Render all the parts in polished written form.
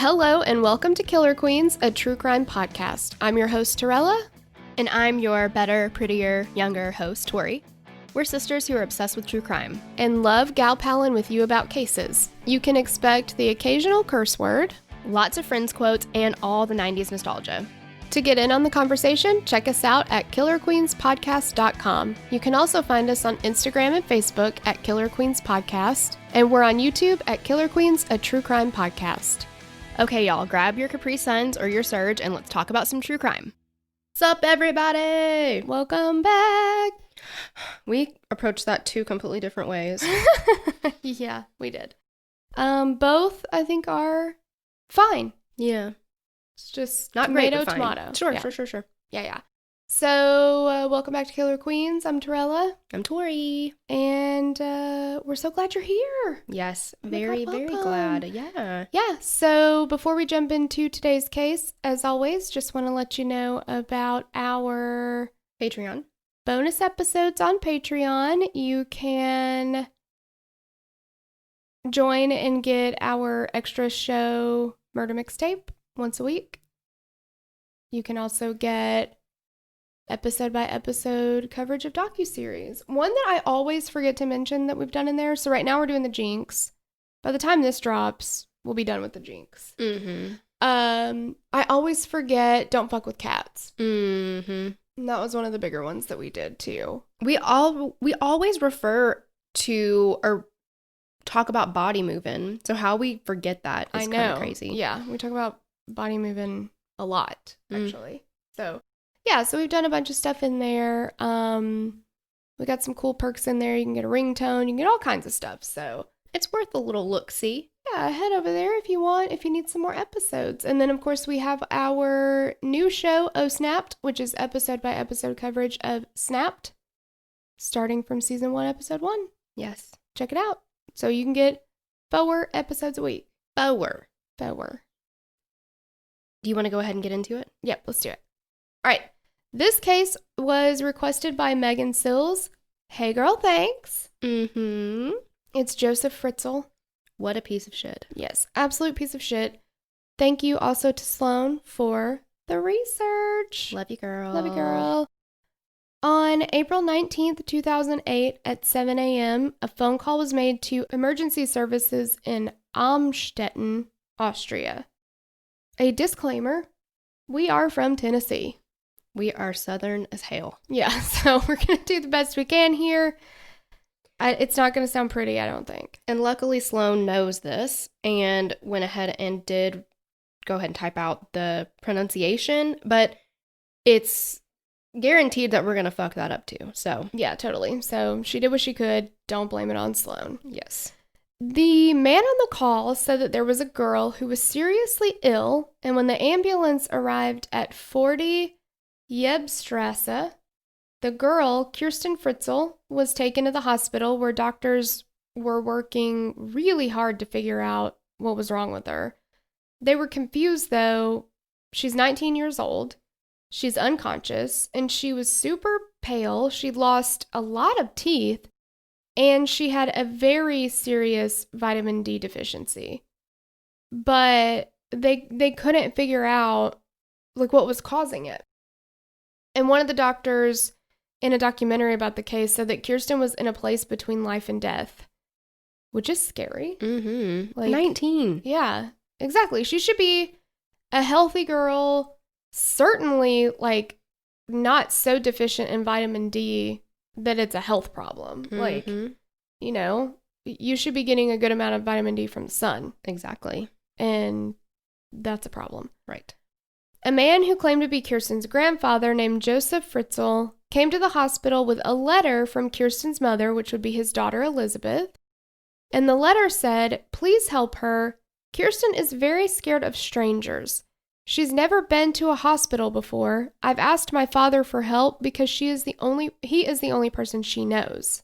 Hello and welcome to Killer Queens, a true crime podcast. I'm your host, Torella. And I'm your better, prettier, younger host, Tori. We're sisters who are obsessed with true crime. And love gal-palin with you about cases. You can expect the occasional curse word, Lots of Friends quotes, and all the 90s nostalgia. To get in on the conversation, check us out at killerqueenspodcast.com. You can also find us on Instagram and Facebook at Killer Queens Podcast, and we're on YouTube at Killer Queens, a true crime podcast. Okay, y'all, grab your Capri Suns or your Surge and let's talk about some true crime. Sup, everybody? Welcome back. We approached that two completely different ways. Yeah, we did. Both, I think, are fine. Yeah. It's just Not tomato, great, but fine. tomato. Sure, Yeah. sure. Yeah. So, welcome back to Killer Queens. I'm Torella. I'm Tori. And we're so glad you're here. Yes, Oh my very, God, very welcome. glad. Yeah. Yeah, so before we jump into today's case, as always, just want to let you know about our Patreon. bonus episodes on Patreon. You can join and get our extra show murder mixtape once a week. You can also get episode by episode coverage of docuseries. One that I always forget to mention that we've done in there. So right now we're doing the Jinx. By the time this drops, we'll be done with the Jinx. Mm-hmm. I always forget Don't Fuck with Cats. Mm-hmm. And that was one of the bigger ones that we did too. We always refer to or talk about body moving. So how we forget that is kind of crazy. Yeah, we talk about body moving a lot, actually. So, yeah, so we've done a bunch of stuff in there. We got some cool perks in there. You can get a ringtone. You can get all kinds of stuff. So, It's worth a little look-see. yeah, head over there if you want, if you need some more episodes. And then, of course, we have our new show, Oh Snapped, which is episode by episode coverage of Snapped, starting from season 1, episode 1. Yes. Check it out. So you can get 4 episodes a week. Bower. 4. Do you want to go ahead and get into it? Yep, let's do it. All right. This case was requested by Megan Sills. Hey, girl, thanks. Mm-hmm. It's Josef Fritzl. What a piece of shit. Yes, absolute piece of shit. Thank you also to Sloan for the research. Love you, girl. Love you, girl. On April 19th, 2008, at 7 a.m., a phone call was made to emergency services in Amstetten, Austria. A disclaimer, we are from Tennessee. We are southern as hell. Yeah, so we're going to do the best we can here. It's not going to sound pretty, I don't think. And luckily Sloan knows this and went ahead and did go ahead and type out the pronunciation, but it's guaranteed that we're going to fuck that up too. So, Yeah, totally. So she did what she could. Don't blame it on Sloan. yes. The man on the call said that there was a girl who was seriously ill, and when the ambulance arrived at 40 Jebstrasse, the girl, Kirsten Fritzl, was taken to the hospital where doctors were working really hard to figure out what was wrong with her. They were confused, though. She's 19 years old. She's unconscious, and she was super pale. She'd lost a lot of teeth, and she had a very serious vitamin D deficiency. But they couldn't figure out what was causing it. And one of the doctors in a documentary about the case said that Kirsten was in a place between life and death, which is scary. Mm-hmm. 19. Yeah, exactly. She should be a healthy girl, certainly not so deficient in vitamin D that it's a health problem. Mm-hmm. You should be getting a good amount of vitamin D from the sun. Exactly. And that's a problem. Right. A man who claimed to be Kirsten's grandfather named Josef Fritzl came to the hospital with a letter from Kirsten's mother, which would be his daughter Elizabeth. And the letter said, "Please help her. Kirsten is very scared of strangers. She's never been to a hospital before. I've asked my father for help because he is the only person she knows."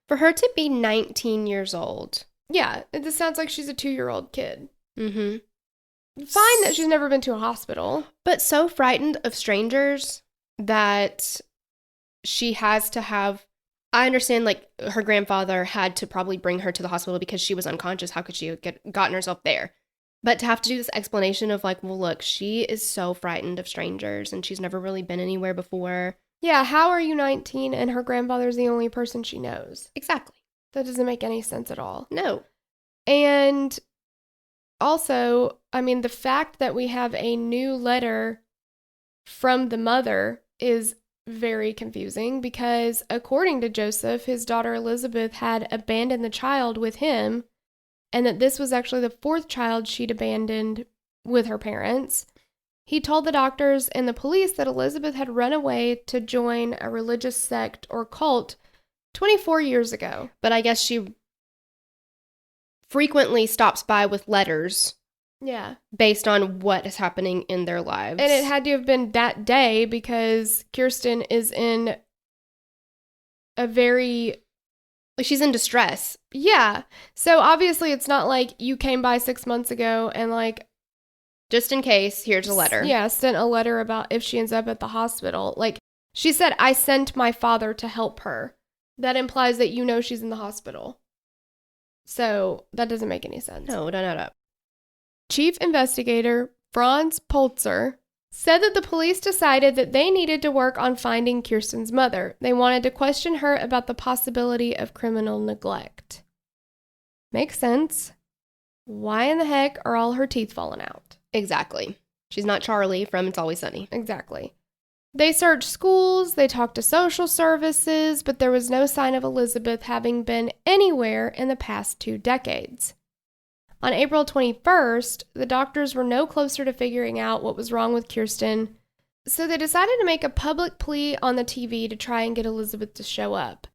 For her to be 19 years old. Yeah, this sounds like she's a 2-year-old kid. Mm-hmm. Fine that she's never been to a hospital. But so frightened of strangers that she has to have, I understand her grandfather had to probably bring her to the hospital because she was unconscious. How could she have gotten herself there? But to have to do this explanation of like, well, look, she is so frightened of strangers and she's never really been anywhere before. Yeah, how are you 19 and her grandfather's the only person she knows? Exactly. That doesn't make any sense at all. No. And also, I mean, the fact that we have a new letter from the mother is very confusing because according to Josef, his daughter Elizabeth had abandoned the child with him, and that this was actually the fourth child she'd abandoned with her parents. He told the doctors and the police that Elizabeth had run away to join a religious sect or cult 24 years ago. But I guess she frequently stops by with letters. Yeah. Based on what is happening in their lives. And it had to have been that day because Kirsten is in a very... She's in distress. Yeah. So obviously it's not like you came by 6 months ago and like... Just in case, here's a letter. Yeah, sent a letter about if she ends up at the hospital. Like, she said, I sent my father to help her. That implies that you know she's in the hospital. So that doesn't make any sense. No. Chief Investigator Franz Polzer said that the police decided that they needed to work on finding Kirsten's mother. They wanted to question her about the possibility of criminal neglect. Makes sense. Why in the heck are all her teeth falling out? Exactly. She's not Charlie from It's Always Sunny. Exactly. They searched schools, they talked to social services, but there was no sign of Elizabeth having been anywhere in the past 2 decades. On April 21st, the doctors were no closer to figuring out what was wrong with Kirsten, so they decided to make a public plea on the TV to try and get Elizabeth to show up.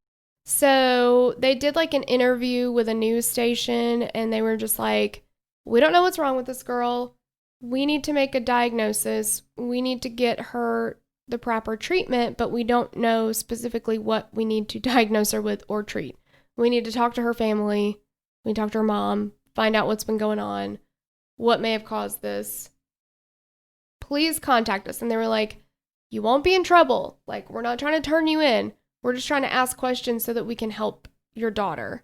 So they did like an interview with a news station, and they were just like, we don't know what's wrong with this girl. We need to make a diagnosis. We need to get her the proper treatment, but we don't know specifically what we need to diagnose her with or treat. We need to talk to her family. We need to talk to her mom, find out what's been going on, what may have caused this. Please contact us. And they were like, you won't be in trouble. Like, we're not trying to turn you in. We're just trying to ask questions so that we can help your daughter.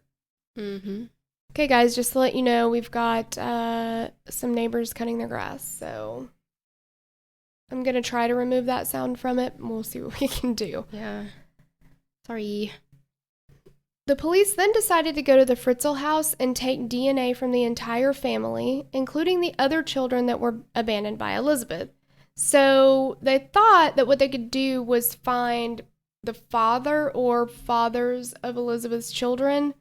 Mm-hmm. Okay, guys, just to let you know, we've got some neighbors cutting their grass, so I'm going to try to remove that sound from it, and we'll see what we can do. Yeah. Sorry. The police then decided to go to the Fritzl house and take DNA from the entire family, including the other children that were abandoned by Elizabeth. So they thought that what they could do was find the father or fathers of Elizabeth's children.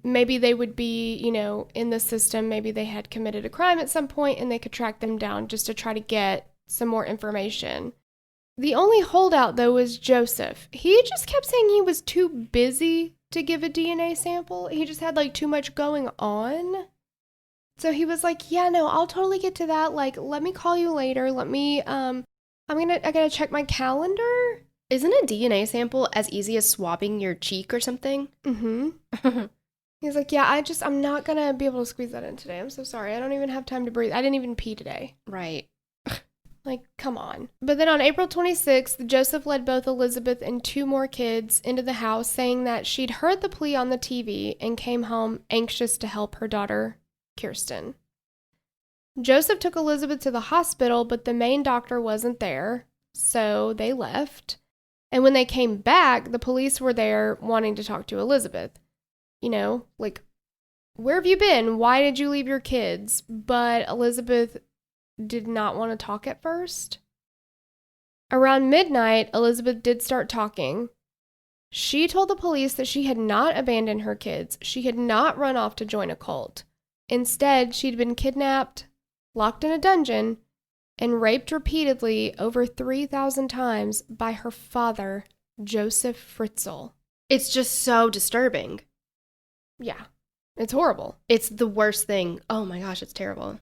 Maybe they would be, in the system. Maybe they had committed a crime at some point and they could track them down just to try to get some more information. The only holdout, though, was Josef. He just kept saying he was too busy to give a DNA sample. He just had, too much going on. So he was like, yeah, no, I'll totally get to that. Let me call you later. I gotta check my calendar. Isn't a DNA sample as easy as swabbing your cheek or something? Mm-hmm. He's like, yeah, I'm not gonna be able to squeeze that in today. I'm so sorry. I don't even have time to breathe. I didn't even pee today. Right. Come on. But then on April 26th, Josef led both Elizabeth and 2 more kids into the house, saying that she'd heard the plea on the TV and came home anxious to help her daughter, Kirsten. Josef took Elizabeth to the hospital, but the main doctor wasn't there, so they left. And when they came back, the police were there wanting to talk to Elizabeth. Where have you been? Why did you leave your kids? But Elizabeth did not want to talk at first. Around midnight, Elizabeth did start talking. She told the police that she had not abandoned her kids. She had not run off to join a cult. Instead, she'd been kidnapped, locked in a dungeon, and raped repeatedly over 3,000 times by her father, Josef Fritzl. It's just so disturbing. Yeah, it's horrible. It's the worst thing. Oh my gosh, it's terrible.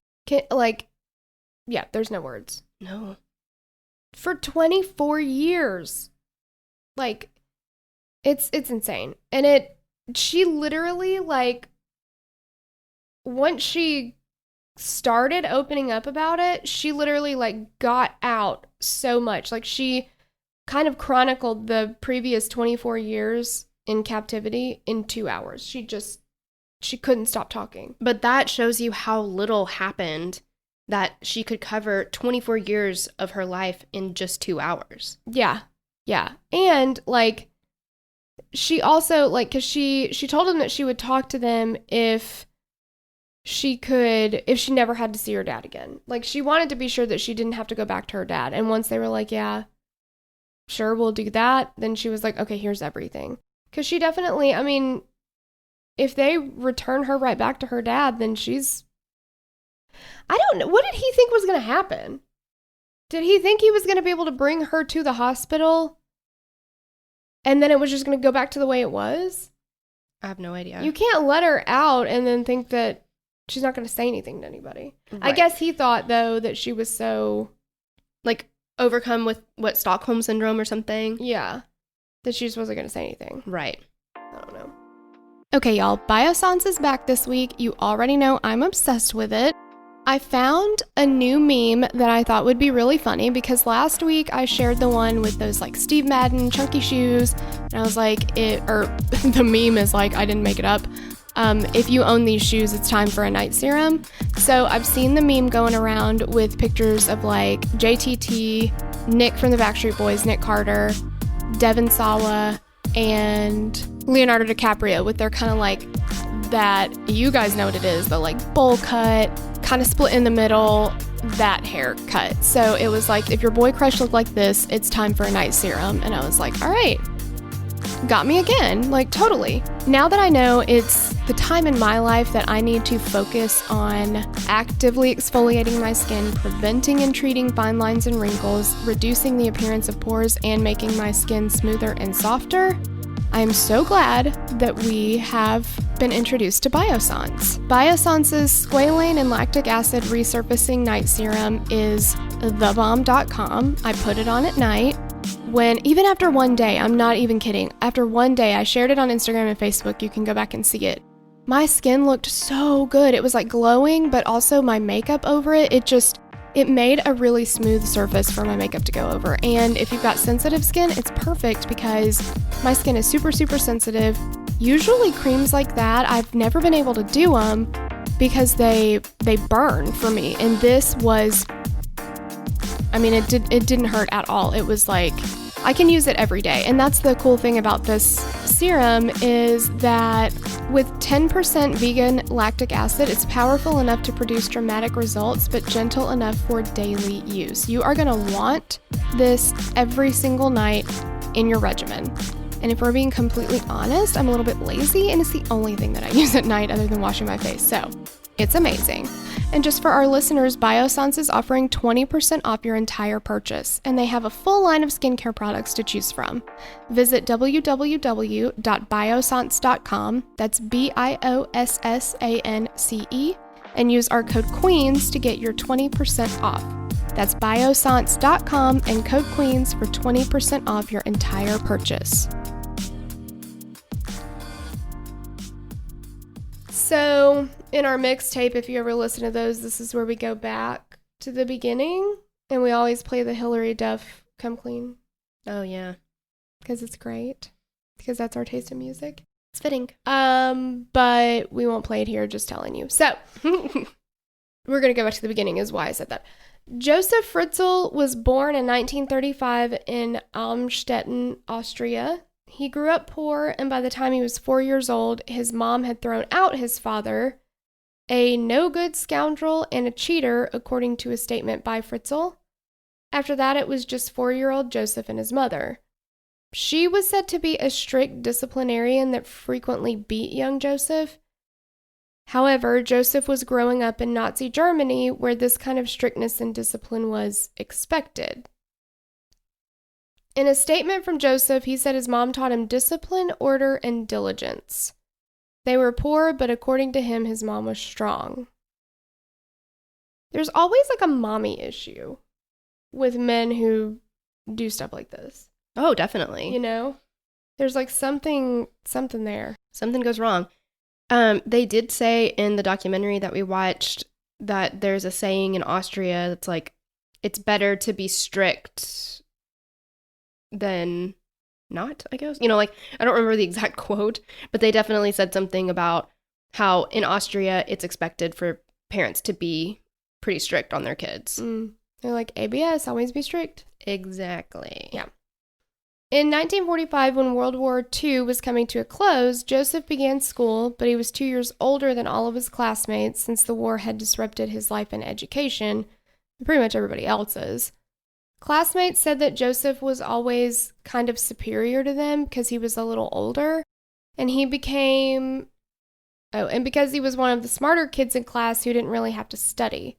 Yeah, there's no words. No. For 24 years. It's insane. And she literally, once she started opening up about it, she literally, got out so much. She kind of chronicled the previous 24 years in captivity in 2 hours. She just she couldn't stop talking. But that shows you how little happened, that she could cover 24 years of her life in just 2 hours. Yeah. Yeah. And like, she also, like, because she told him that she would talk to them if she never had to see her dad again. Like, she wanted to be sure that she didn't have to go back to her dad. And once they were like, yeah, sure, we'll do that, then she was like, okay, here's everything. Because she definitely, I mean, if they return her right back to her dad, then I don't know. What did he think was going to happen? Did he think he was going to be able to bring her to the hospital and then it was just going to go back to the way it was? I have no idea. You can't let her out and then think that she's not going to say anything to anybody. Right. I guess he thought, though, that she was so... like, overcome with, what, Stockholm Syndrome or something? Yeah. That she just wasn't going to say anything. Right. I don't know. Okay, y'all. Biossance is back this week. You already know I'm obsessed with it. I found a new meme that I thought would be really funny because last week I shared the one with those like Steve Madden chunky shoes, and I was like, the meme is like, I didn't make it up. If you own these shoes, it's time for a night serum. So I've seen the meme going around with pictures of like JTT, Nick from the Backstreet Boys, Nick Carter, Devin Sawa, and Leonardo DiCaprio with their kind of like that, you guys know what it is, the like bowl cut, kind of split in the middle, that haircut. So it was like, if your boy crush looked like this, it's time for a night serum. And I was like, all right, got me again, like totally. Now that I know it's the time in my life that I need to focus on actively exfoliating my skin, preventing and treating fine lines and wrinkles, reducing the appearance of pores, and making my skin smoother and softer, I am so glad that we have been introduced to Biossance. Biossance's Squalane and Lactic Acid Resurfacing Night Serum is thebomb.com. I put it on at night. Even after one day, I'm not even kidding, after one day, I shared it on Instagram and Facebook, you can go back and see it. My skin looked so good. It was like glowing, but also my makeup over it, it made a really smooth surface for my makeup to go over. And if you've got sensitive skin, it's perfect because my skin is super, super sensitive. Usually creams like that, I've never been able to do them because they burn for me. And this was, I mean, it didn't hurt at all. It was like, I can use it every day. And that's the cool thing about this serum is that with 10% vegan lactic acid, it's powerful enough to produce dramatic results, but gentle enough for daily use. You are gonna want this every single night in your regimen. And if we're being completely honest, I'm a little bit lazy and it's the only thing that I use at night other than washing my face. So it's amazing. And just for our listeners, Biossance is offering 20% off your entire purchase, and they have a full line of skincare products to choose from. Visit www.biossance.com, that's BIOSSANCE, and use our code QUEENS to get your 20% off. That's biossance.com and code QUEENS for 20% off your entire purchase. So, in our mixtape, if you ever listen to those, this is where we go back to the beginning, and we always play the Hillary Duff Come Clean. Oh, yeah. Because it's great. Because that's our taste in music. It's fitting. But we won't play it here, just telling you. So, we're going to go back to the beginning is why I said that. Josef Fritzl was born in 1935 in Amstetten, Austria. He grew up poor, and by the time he was 4 years old, his mom had thrown out his father, a no-good scoundrel and a cheater, according to a statement by Fritzl. After that, it was just 4-year-old Josef and his mother. She was said to be a strict disciplinarian that frequently beat young Josef. However, Josef was growing up in Nazi Germany, where this kind of strictness and discipline was expected. In a statement from Josef, he said his mom taught him discipline, order, and diligence. They were poor, but according to him, his mom was strong. There's always like a mommy issue with men who do stuff like this. Oh, definitely. You know? There's like something there. Something goes wrong. They did say in the documentary that we watched that there's a saying in Austria that's like, it's better to be strict than not, I guess. You know, like, I don't remember the exact quote, but they definitely said something about how in Austria it's expected for parents to be pretty strict on their kids. They're like, ABS, always be strict. Exactly. Yeah. In 1945, when World War II was coming to a close, Josef began school, but he was 2 years older than all of his classmates since the war had disrupted his life and education, and pretty much everybody else's. Classmates said that Josef was always kind of superior to them because he was a little older, and because he was one of the smarter kids in class who didn't really have to study.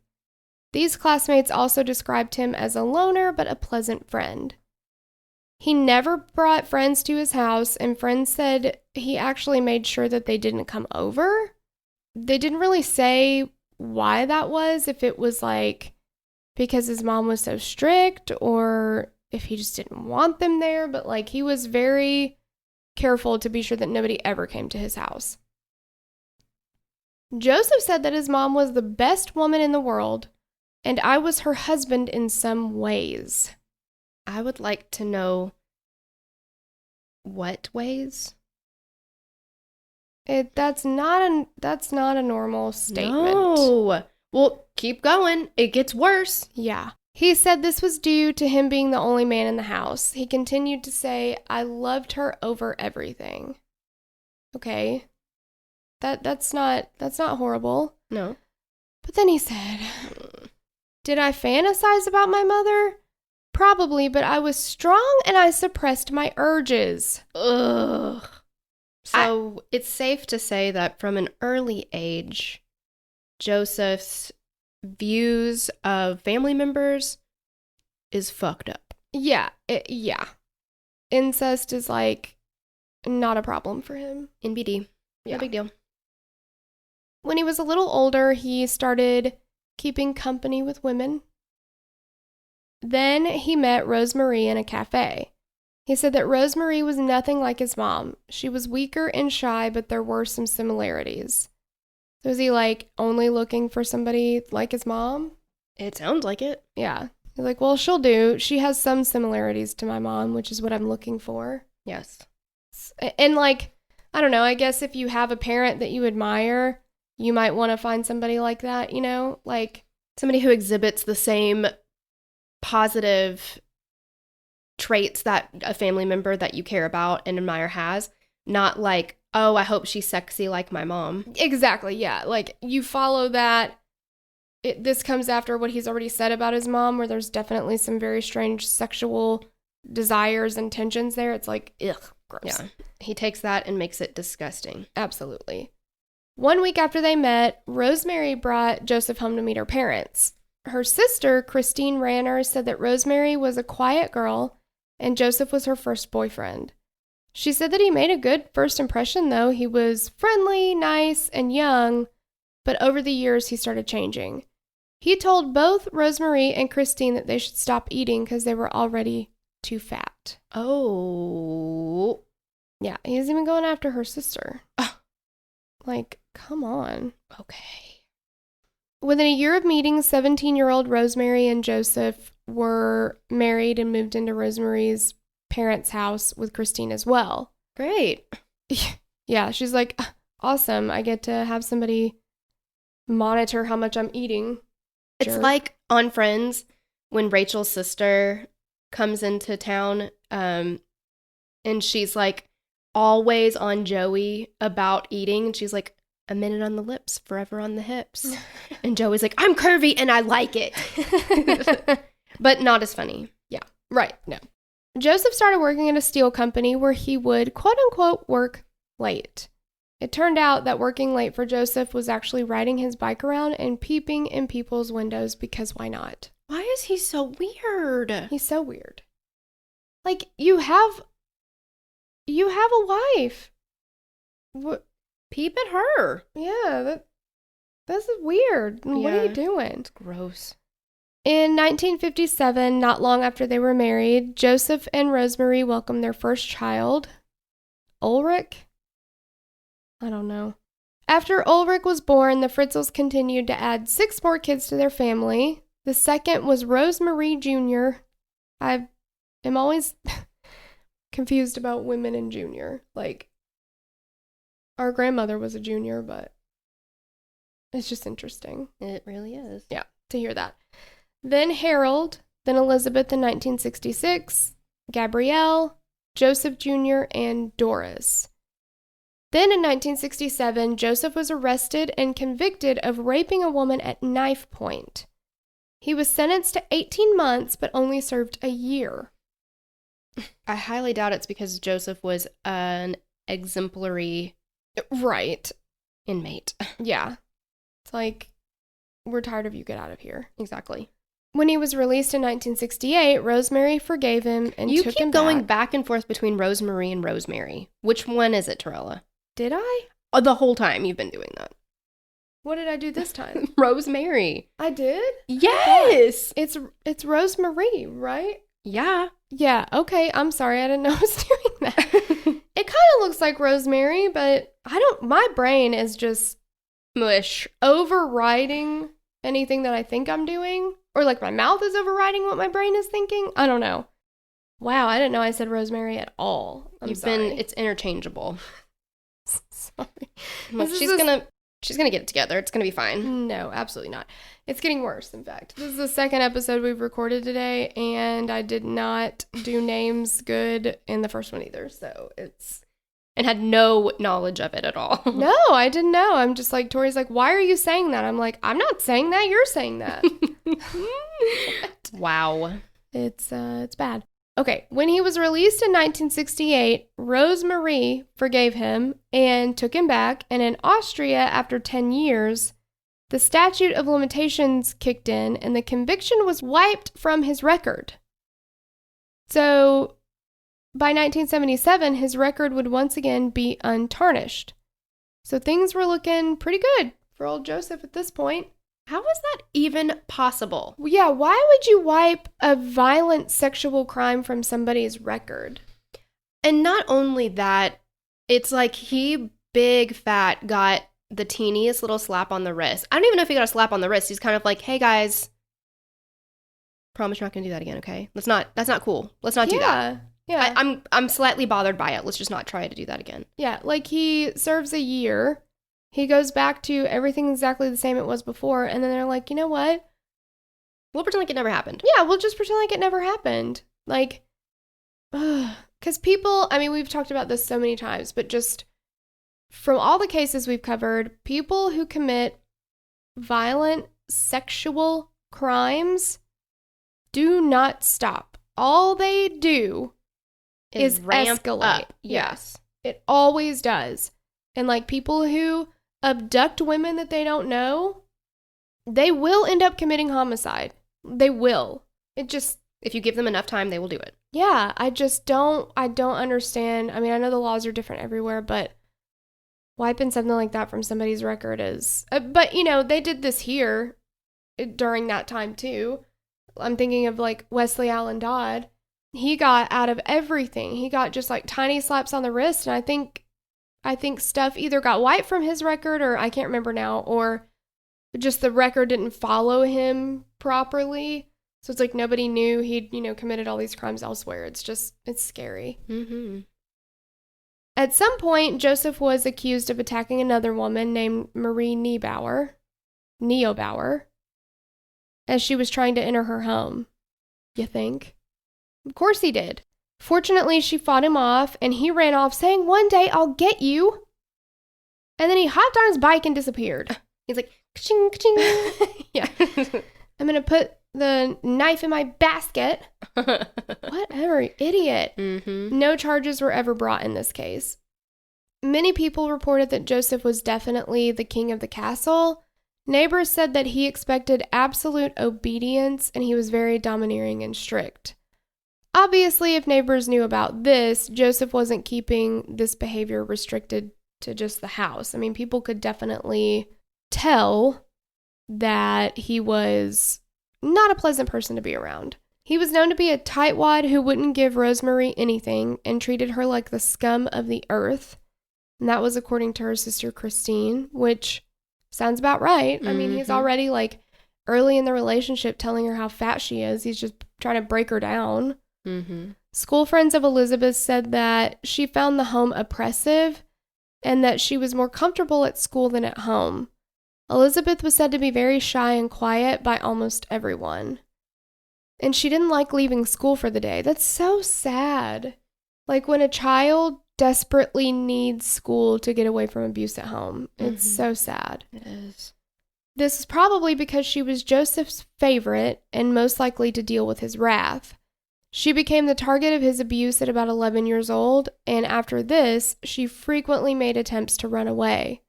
These classmates also described him as a loner but a pleasant friend. He never brought friends to his house, and friends said he actually made sure that they didn't come over. They didn't really say why that was, if it was like because his mom was so strict or if he just didn't want them there, but like he was very careful to be sure that nobody ever came to his house. Josef said that his mom was the best woman in the world, and I was her husband in some ways. I would like to know what ways? That's not a normal statement. No. Well, keep going. It gets worse. Yeah. He said this was due to him being the only man in the house. He continued to say, I loved her over everything. Okay. That's not horrible. No. But then he said, did I fantasize about my mother? Probably, but I was strong and I suppressed my urges. Ugh. So it's safe to say that from an early age, Joseph's views of family members is fucked up. Yeah. Incest is like not a problem for him. NBD. Yeah. No big deal. When he was a little older, he started keeping company with women. Then he met Rosemarie in a cafe. He said that Rosemarie was nothing like his mom. She was weaker and shy, but there were some similarities. So is he like only looking for somebody like his mom? It sounds like it. Yeah. He's like, well, she'll do. She has some similarities to my mom, which is what I'm looking for. Yes. And like, I don't know, I guess if you have a parent that you admire, you might want to find somebody like that, you know? Like somebody who exhibits the same positive traits that a family member that you care about and admire has, not like, oh, I hope she's sexy like my mom. Exactly, yeah. Like, you follow that. This comes after what he's already said about his mom, where there's definitely some very strange sexual desires and tensions there. It's like, ugh, gross. Yeah, he takes that and makes it disgusting. Absolutely. 1 week after they met, Rosemary brought Josef home to meet her parents. Her sister, Christine Ranner, said that Rosemary was a quiet girl and Josef was her first boyfriend. She said that he made a good first impression, though. He was friendly, nice, and young, but over the years he started changing. He told both Rosemary and Christine that they should stop eating because they were already too fat. Oh. Yeah, he's even going after her sister. Like, come on. Okay. Within a year of meeting, 17-year-old Rosemary and Josef were married and moved into Rosemary's parents' house with Christine as well. Great. Yeah, she's like, awesome. I get to have somebody monitor how much I'm eating. It's like on Friends when Rachel's sister comes into town and she's like always on Joey about eating. And she's like, a minute on the lips, forever on the hips. And Joey's like, I'm curvy and I like it. But not as funny. Yeah, right. No. Josef started working at a steel company where he would, quote unquote, work late. It turned out that working late for Josef was actually riding his bike around and peeping in people's windows because why not? Why is he so weird? He's so weird. Like, you have a wife. What? Peep at her. Yeah, that's weird. Yeah. What are you doing? It's gross. In 1957, not long after they were married, Josef and Rosemary welcomed their first child, Ulrich. I don't know. After Ulrich was born, the Fritzls continued to add 6 more kids to their family. The second was Rosemarie Jr. I am always confused about women and junior. Like, our grandmother was a junior, but It's just interesting. It really is. Yeah, to hear that. Then Harold, then Elizabeth in 1966, Gabrielle, Joseph Jr., and Doris. Then in 1967, Joseph was arrested and convicted of raping a woman at knife point. He was sentenced to 18 months, but only served a year. I highly doubt it's because Joseph was an exemplary inmate. Yeah. It's like, we're tired of you, get out of here. Exactly. When he was released in 1968, Rosemary forgave him and you took keep him going back and forth between Rosemary and Rosemary. Which one is it, Torella? Did I? The whole time you've been doing that. What did I do this time? Rosemary. I did? Yes. It's Rosemary, right? Yeah. Yeah, okay. I'm sorry. I didn't know I was doing that. It kind of looks like Rosemary, but my brain is just mush. Overriding anything that I think I'm doing. Or like my mouth is overriding what my brain is thinking. I don't know. Wow, I didn't know I said Rosemary at all. It's interchangeable. Sorry. Look, she's gonna get it together. It's gonna be fine. No, absolutely not. It's getting worse, in fact. This is the second episode we've recorded today, and I did not do names good in the first one either, so it's... And had no knowledge of it at all. No, I didn't know. I'm just like, Tori's like, why are you saying that? I'm like, I'm not saying that, you're saying that. Wow. It's bad. Okay, when he was released in 1968, Rosemary forgave him and took him back, and in Austria, after 10 years, the statute of limitations kicked in, and the conviction was wiped from his record. So, by 1977, his record would once again be untarnished. So things were looking pretty good for old Joseph at this point. How is that even possible? Yeah, why would you wipe a violent sexual crime from somebody's record? And not only that, it's like he, big fat, got the teeniest little slap on the wrist. I don't even know if he got a slap on the wrist. He's kind of like, hey guys, promise you're not going to do that again, okay? That's not cool. Let's not do that. Yeah. I'm slightly bothered by it. Let's just not try to do that again. Yeah, like he serves a year. He goes back to everything exactly the same it was before. And then they're like, you know what? We'll pretend like it never happened. Yeah, we'll just pretend like it never happened. Like, because people, I mean, we've talked about this so many times, but just from all the cases we've covered, people who commit violent sexual crimes do not stop. All they do is ramp escalate. Up. Yes. It always does. And like people who abduct women that they don't know, they will end up committing homicide. They will. It just... If you give them enough time, they will do it. Yeah, I don't understand. I mean, I know the laws are different everywhere, but wiping something like that from somebody's record is... but, you know, they did this here during that time too. I'm thinking of like Wesley Allen Dodd. He got out of everything. He got just like tiny slaps on the wrist, and I think stuff either got wiped from his record, or I can't remember now, or just the record didn't follow him properly. So it's like nobody knew he'd, committed all these crimes elsewhere. It's scary. Mm-hmm. At some point, Joseph was accused of attacking another woman named Marie Neubauer, as she was trying to enter her home. You think? Of course he did. Fortunately, she fought him off, and he ran off saying, "One day I'll get you." And then he hopped on his bike and disappeared. He's like, ka-ching, ka-ching. Yeah. I'm going to put the knife in my basket. Whatever, idiot. Mm-hmm. No charges were ever brought in this case. Many people reported that Joseph was definitely the king of the castle. Neighbors said that he expected absolute obedience, and he was very domineering and strict. Obviously, if neighbors knew about this, Joseph wasn't keeping this behavior restricted to just the house. I mean, people could definitely tell that he was not a pleasant person to be around. He was known to be a tightwad who wouldn't give Rosemary anything and treated her like the scum of the earth. And that was according to her sister Christine, which sounds about right. Mm-hmm. I mean, he's already like early in the relationship telling her how fat she is. He's just trying to break her down. Mm-hmm. School friends of Elizabeth said that she found the home oppressive and that she was more comfortable at school than at home. Elizabeth was said to be very shy and quiet by almost everyone. And she didn't like leaving school for the day. That's so sad. Like when a child desperately needs school to get away from abuse at home. It's so sad. It is. This is probably because she was Joseph's favorite and most likely to deal with his wrath. She became the target of his abuse at about 11 years old, and after this, she frequently made attempts to run away.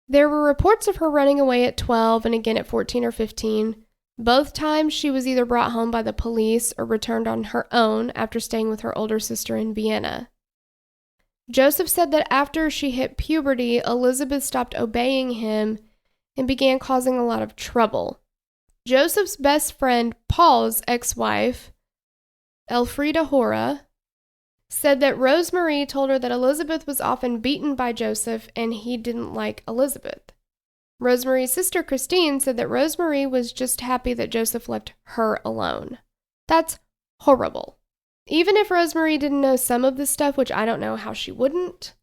There were reports of her running away at 12 and again at 14 or 15. Both times she was either brought home by the police or returned on her own after staying with her older sister in Vienna. Josef said that after she hit puberty, Elizabeth stopped obeying him and began causing a lot of trouble. Joseph's best friend, Paul's ex-wife, Elfriede Hora, said that Rosemary told her that Elizabeth was often beaten by Josef and he didn't like Elizabeth. Rosemary's sister, Christine, said that Rosemary was just happy that Josef left her alone. That's horrible. Even if Rosemary didn't know some of this stuff, which I don't know how she wouldn't,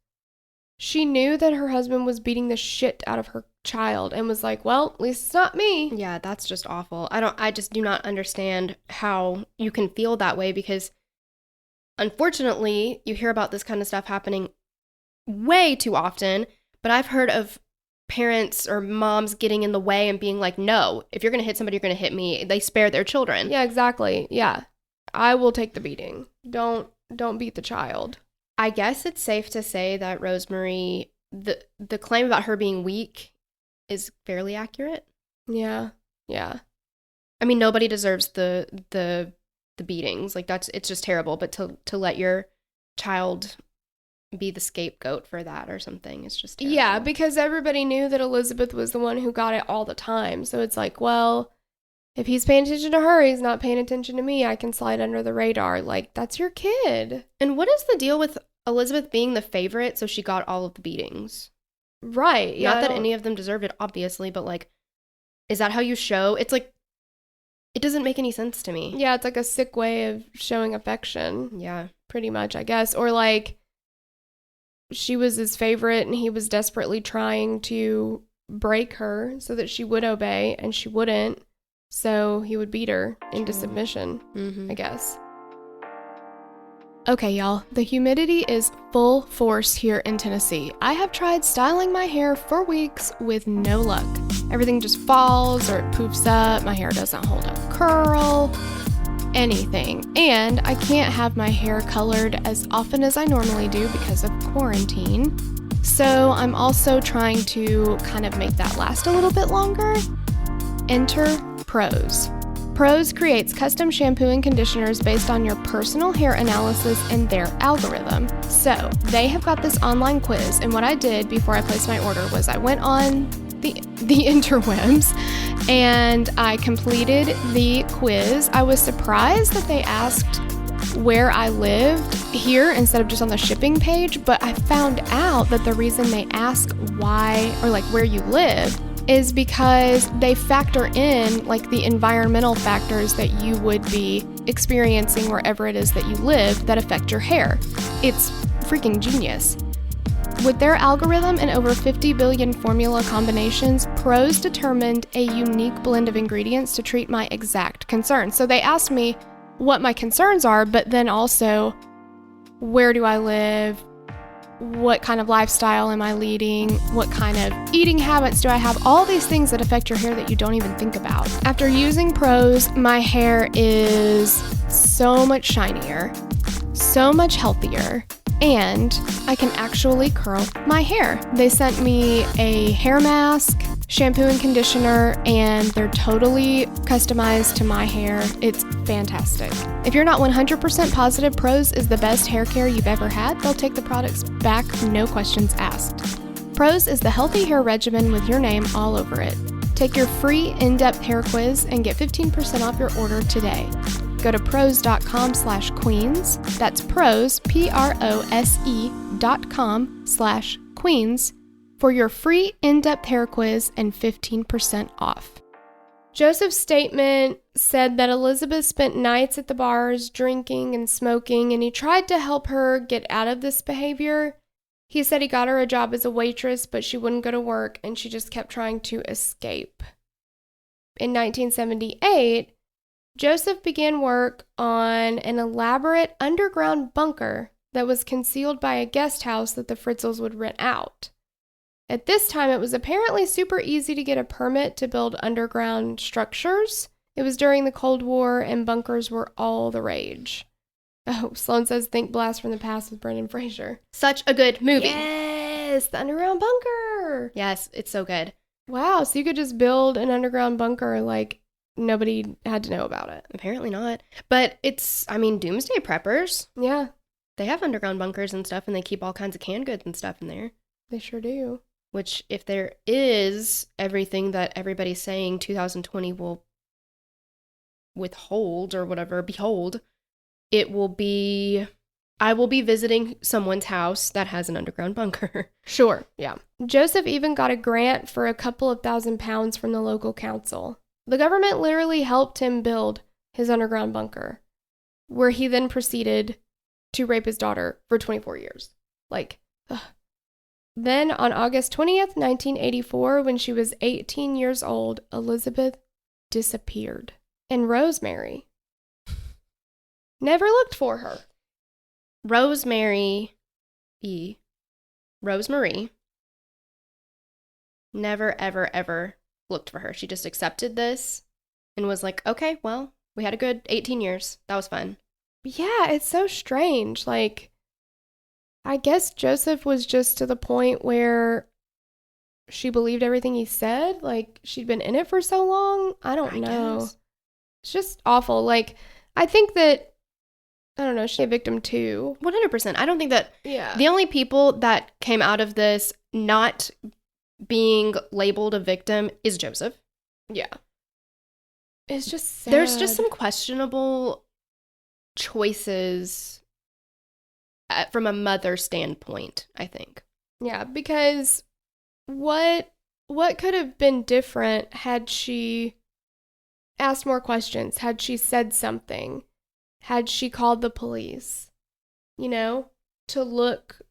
she knew that her husband was beating the shit out of her child and was like, well, at least it's not me. Yeah, that's just awful. I just do not understand how you can feel that way, because unfortunately, you hear about this kind of stuff happening way too often, but I've heard of parents or moms getting in the way and being like, no, if you're going to hit somebody, you're going to hit me. They spare their children. Yeah, exactly. Yeah. I will take the beating. Don't beat the child. I guess it's safe to say that Rosemary, the claim about her being weak is fairly accurate. Yeah. Yeah. I mean, nobody deserves the beatings. Like, it's just terrible, but to let your child be the scapegoat for that or something is just terrible. Yeah, because everybody knew that Elizabeth was the one who got it all the time. So it's like, well, if he's paying attention to her, he's not paying attention to me. I can slide under the radar. Like, that's your kid. And what is the deal with Elizabeth being the favorite, so she got all of the beatings? Right. Yeah. Not that any of them deserved it, obviously, but like, is that how you show? It's like, it doesn't make any sense to me. Yeah, it's like a sick way of showing affection. Yeah. Pretty much, I guess. Or like, she was his favorite and he was desperately trying to break her so that she would obey, and she wouldn't. So he would beat her into submission, I guess. Okay, y'all, the humidity is full force here in Tennessee. I have tried styling my hair for weeks with no luck. Everything just falls or it poofs up, my hair doesn't hold a curl, anything. And I can't have my hair colored as often as I normally do because of quarantine. So I'm also trying to kind of make that last a little bit longer. Enter Prose. Prose creates custom shampoo and conditioners based on your personal hair analysis and their algorithm. So they have got this online quiz, and what I did before I placed my order was I went on the interwebs and I completed the quiz. I was surprised that they asked where I lived here instead of just on the shipping page, but I found out that the reason they ask why or like where you live is because they factor in like the environmental factors that you would be experiencing wherever it is that you live that affect your hair. It's freaking genius. With their algorithm and over 50 billion formula combinations, Prose determined a unique blend of ingredients to treat my exact concerns. So they asked me what my concerns are, but then also where do I live? What kind of lifestyle am I leading? What kind of eating habits do I have? All these things that affect your hair that you don't even think about. After using Prose, my hair is so much shinier, so much healthier, and I can actually curl my hair. They sent me a hair mask, shampoo and conditioner, and they're totally customized to my hair. It's fantastic. If you're not 100% positive Prose is the best hair care you've ever had, they'll take the products back, no questions asked. Prose is the healthy hair regimen with your name all over it. Take your free in-depth hair quiz and get 15% off your order today. Go to prose.com/queens. That's prose, prose.com/queens for your free in-depth hair quiz and 15% off. Joseph's statement said that Elizabeth spent nights at the bars drinking and smoking, and he tried to help her get out of this behavior. He said he got her a job as a waitress, but she wouldn't go to work and she just kept trying to escape. In 1978, Josef began work on an elaborate underground bunker that was concealed by a guest house that the Fritzls would rent out. At this time, it was apparently super easy to get a permit to build underground structures. It was during the Cold War, and bunkers were all the rage. Oh, Sloan says, think Blast from the Past with Brendan Fraser. Such a good movie. Yes, the underground bunker. Yes, it's so good. Wow, so you could just build an underground bunker like nobody had to know about it. Apparently not. But doomsday preppers. Yeah, They have underground bunkers and stuff, and they keep all kinds of canned goods and stuff in there. they sure do. Which, if there is everything that everybody's saying 2020 will withhold or whatever, behold, it will be... I will be visiting someone's house that has an underground bunker. Sure, yeah. Josef even got a grant for a couple of £1,000s from the local council. The government literally helped him build his underground bunker, where he then proceeded to rape his daughter for 24 years. Then on August 20th, 1984, when she was 18 years old, Elizabeth disappeared. And Rosemary never looked for her. Rosemary never, ever, ever looked for her. She just accepted this and was like, okay, well, we had a good 18 years. That was fun. Yeah, it's so strange. I guess Josef was just to the point where she believed everything he said. She'd been in it for so long. I don't know. Guess. It's just awful. I think that, I don't know, she's a victim too. 100%. I don't think that... Yeah. The only people that came out of this not being labeled a victim is Josef. Yeah. It's just sad. There's just some questionable choices from a mother standpoint, I think. Yeah, because what could have been different had she asked more questions, had she said something, had she called the police, to look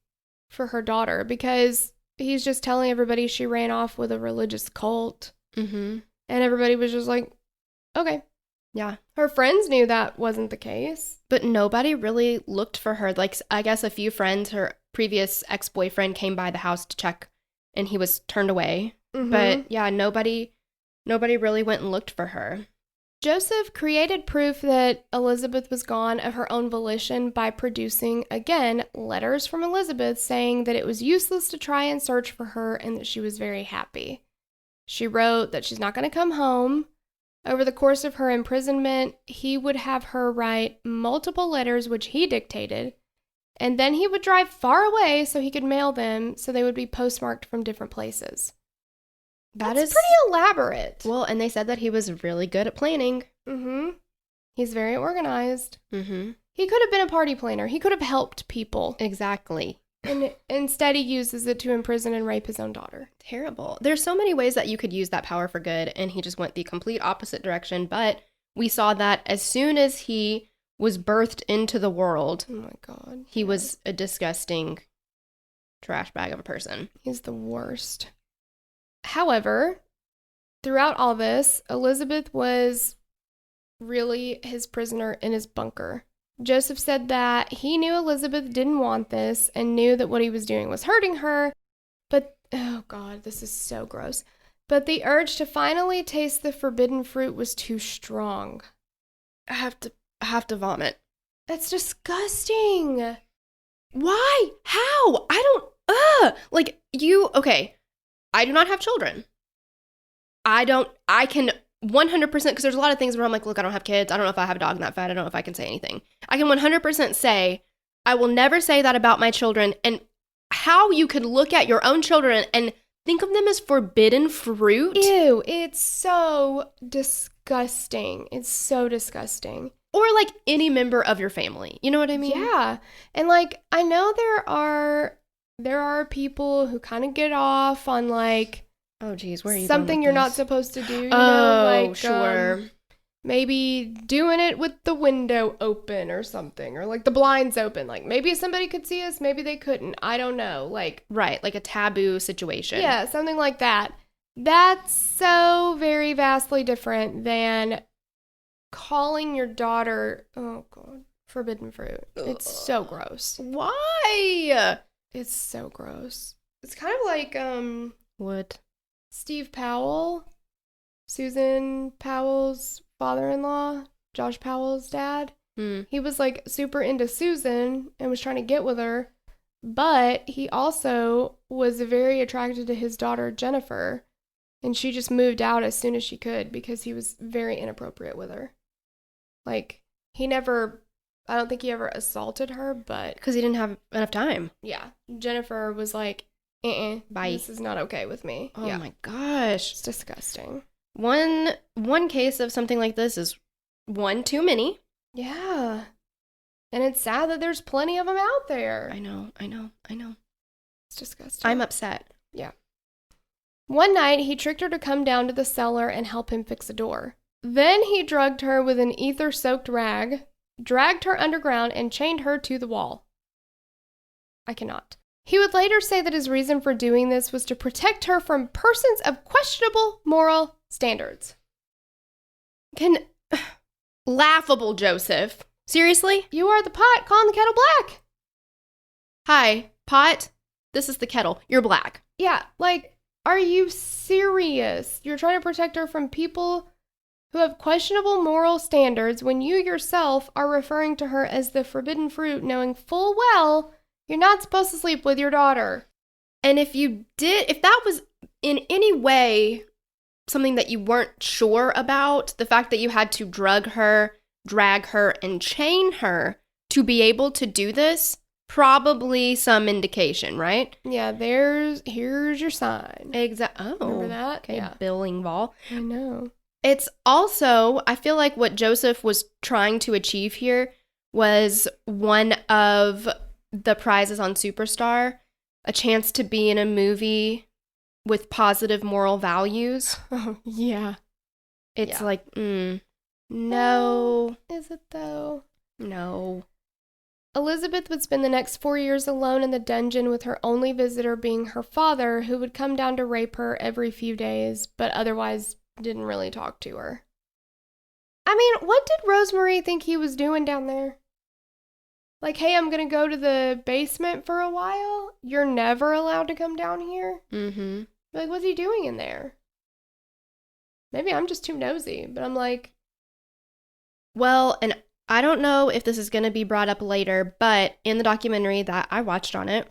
for her daughter? Because he's just telling everybody she ran off with a religious cult. Mm-hmm. And everybody was just like, okay. Yeah. Her friends knew that wasn't the case. But nobody really looked for her. I guess a few friends, her previous ex-boyfriend came by the house to check and he was turned away. Mm-hmm. But yeah, nobody really went and looked for her. Josef created proof that Elizabeth was gone of her own volition by producing, again, letters from Elizabeth saying that it was useless to try and search for her and that she was very happy. She wrote that she's not going to come home. Over the course of her imprisonment, he would have her write multiple letters which he dictated, and then he would drive far away so he could mail them so they would be postmarked from different places. That's pretty elaborate. Well, and they said that he was really good at planning. Mm-hmm. He's very organized. Mm-hmm. He could have been a party planner. He could have helped people. Exactly. And instead he uses it to imprison and rape his own daughter. Terrible. There's so many ways that you could use that power for good, and he just went the complete opposite direction. But we saw that as soon as he was birthed into the world, Oh my God. he was a disgusting trash bag of a person. He's the worst. However, throughout all this, Elizabeth was really his prisoner in his bunker. Josef said that he knew Elizabeth didn't want this and knew that what he was doing was hurting her, but, oh God, this is so gross. But the urge to finally taste the forbidden fruit was too strong. I have to vomit. That's disgusting. Why? How? Okay. I do not have children. I can 100%, because there's a lot of things where I'm like, look, I don't have kids. I don't know if I have a dog that fat. I don't know if I can say anything. I can 100% say, I will never say that about my children. And how you could look at your own children and think of them as forbidden fruit. Ew, it's so disgusting. It's so disgusting. Or like any member of your family. You know what I mean? Yeah. And I know there are people who kind of get off on oh geez, where are you something going with you're not this? supposed to do. Sure. maybe doing it with the window open or something, or like the blinds open. Like maybe somebody could see us, maybe they couldn't. I don't know. Like, right, like a taboo situation. yeah, something like that. That's so very vastly different than calling your daughter, oh God, forbidden fruit. It's so gross. Why? It's so gross. It's kind of like What? Steve Powell, Susan Powell's father-in-law, Josh Powell's dad. He was like super into Susan and was trying to get with her, but he also was very attracted to his daughter Jennifer, and she just moved out as soon as she could because he was very inappropriate with her. Like, I don't think he ever assaulted her, but Because he didn't have enough time. yeah, Jennifer was like, Bye. this is not okay with me. Oh yeah. my gosh. It's disgusting. One case of something like this is one too many. Yeah. And it's sad that there's plenty of them out there. I know. It's disgusting. I'm upset. Yeah. One night, he tricked her to come down to the cellar and help him fix a door. Then he drugged her with an ether-soaked rag, dragged her underground, and chained her to the wall. I cannot. He would later say that his reason for doing this was to protect her from persons of questionable moral standards. Laughable, Joseph. Seriously? You are the pot calling the kettle black. Hi, pot. This is the kettle. You're black. Yeah, like, are you serious? You're trying to protect her from people who have questionable moral standards when you yourself are referring to her as the forbidden fruit, knowing full well you're not supposed to sleep with your daughter. And if that was in any way something that you weren't sure about, the fact that you had to drag her, and chain her to be able to do this, probably some indication, right? Yeah, here's your sign. Exactly. Oh, remember that? Okay, Yeah. billing ball. I know. It's also, I feel like what Joseph was trying to achieve here was one of the prizes on Superstar, a chance to be in a movie with positive moral values. Oh, yeah. It's Yeah. like, no. Is it though? No. Elizabeth would spend the next 4 years alone in the dungeon with her only visitor being her father, who would come down to rape her every few days, but otherwise didn't really talk to her. I mean, what did Rosemary think he was doing down there? Like, hey, I'm gonna go to the basement for a while? You're never allowed to come down here? Mm-hmm. Like, what's he doing in there? Maybe I'm just too nosy, but I'm like... Well, and I don't know if this is going to be brought up later, but in the documentary that I watched on it,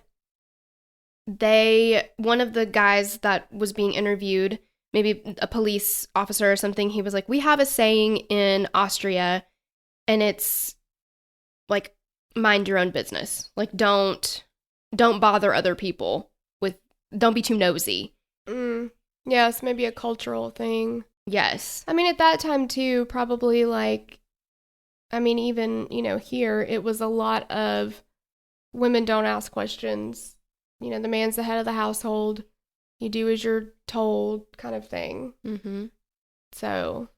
one of the guys that was being interviewed, maybe a police officer or something, he was like, we have a saying in Austria, and it's like, mind your own business. Like, don't bother other people don't be too nosy. Yes, maybe a cultural thing. Yes. I mean, at that time, too, probably like, I mean, even, here, it was a lot of women don't ask questions. The man's the head of the household. You do as you're told kind of thing. Mm-hmm. So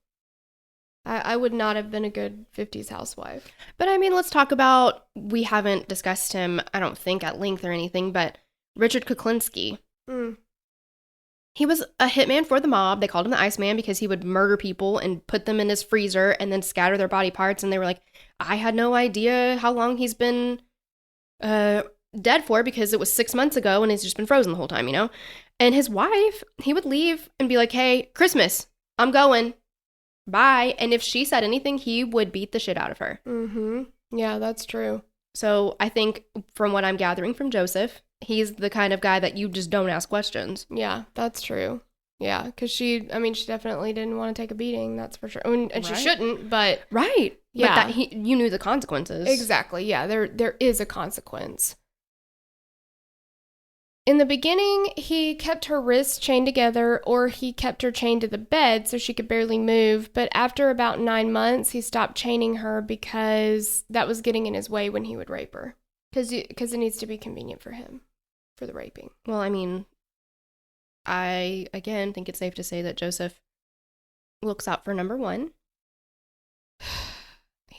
I would not have been a good 50s housewife. But I mean, let's talk about, we haven't discussed him, I don't think, at length or anything, but Richard Kuklinski. He was a hitman for the mob. They called him the Iceman because he would murder people and put them in his freezer and then scatter their body parts. And they were like, I had no idea how long he's been dead for because it was 6 months ago and he's just been frozen the whole time, And his wife, he would leave and be like, hey, Christmas, I'm going. Bye. And if she said anything, he would beat the shit out of her. Mm-hmm. Yeah, that's true. So I think from what I'm gathering from Joseph, he's the kind of guy that you just don't ask questions. Yeah, that's true. Yeah, because she definitely didn't want to take a beating, that's for sure. And Right. she shouldn't, but... Right. Yeah. But you knew the consequences. Exactly, yeah, there is a consequence. In the beginning, he kept her wrists chained together, or he kept her chained to the bed so she could barely move, but after about 9 months, he stopped chaining her because that was getting in his way when he would rape her. Because it needs to be convenient for him, for the raping. Well, I mean, I, again, think it's safe to say that Joseph looks out for number one.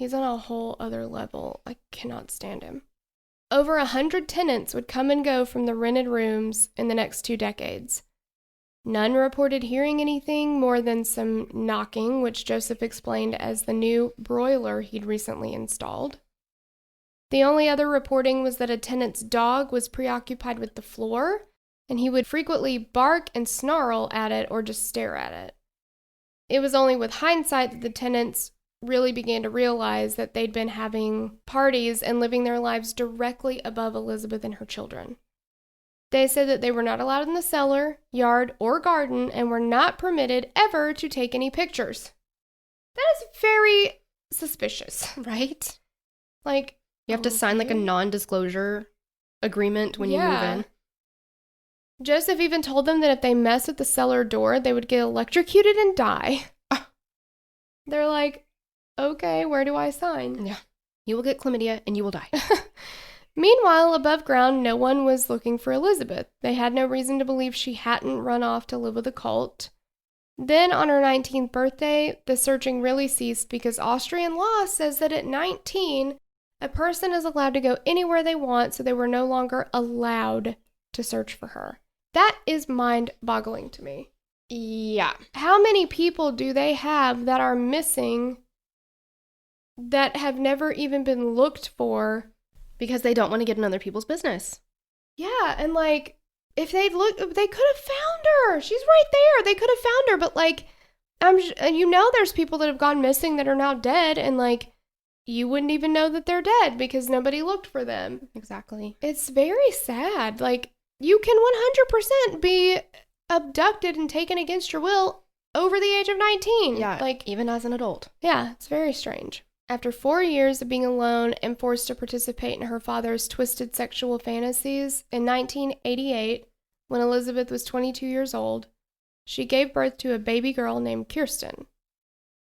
He's on a whole other level. I cannot stand him. Over 100 tenants would come and go from the rented rooms in the next 2 decades. None reported hearing anything more than some knocking, which Josef explained as the new broiler he'd recently installed. The only other reporting was that a tenant's dog was preoccupied with the floor, and he would frequently bark and snarl at it or just stare at it. It was only with hindsight that the tenants really began to realize that they'd been having parties and living their lives directly above Elizabeth and her children. They said that they were not allowed in the cellar, yard, or garden and were not permitted ever to take any pictures. That is very suspicious. Right? Like, you have to sign like a non-disclosure agreement when you move in. Josef even told them that if they mess with the cellar door, they would get electrocuted and die. They're like, okay, where do I sign? Yeah. You will get chlamydia and you will die. Meanwhile, above ground, no one was looking for Elizabeth. They had no reason to believe she hadn't run off to live with a cult. Then, on her 19th birthday, the searching really ceased because Austrian law says that at 19, a person is allowed to go anywhere they want, so they were no longer allowed to search for her. That is mind-boggling to me. Yeah. How many people do they have that are missing that have never even been looked for? Because they don't want to get in other people's business. Yeah, and like, if they'd looked, they could have found her. She's right there. They could have found her, but like, there's people that have gone missing that are now dead, and like, you wouldn't even know that they're dead because nobody looked for them. Exactly. It's very sad. Like, you can 100% be abducted and taken against your will over the age of 19. Yeah, like, even as an adult. Yeah, it's very strange. After 4 years of being alone and forced to participate in her father's twisted sexual fantasies, in 1988, when Elizabeth was 22 years old, she gave birth to a baby girl named Kirsten.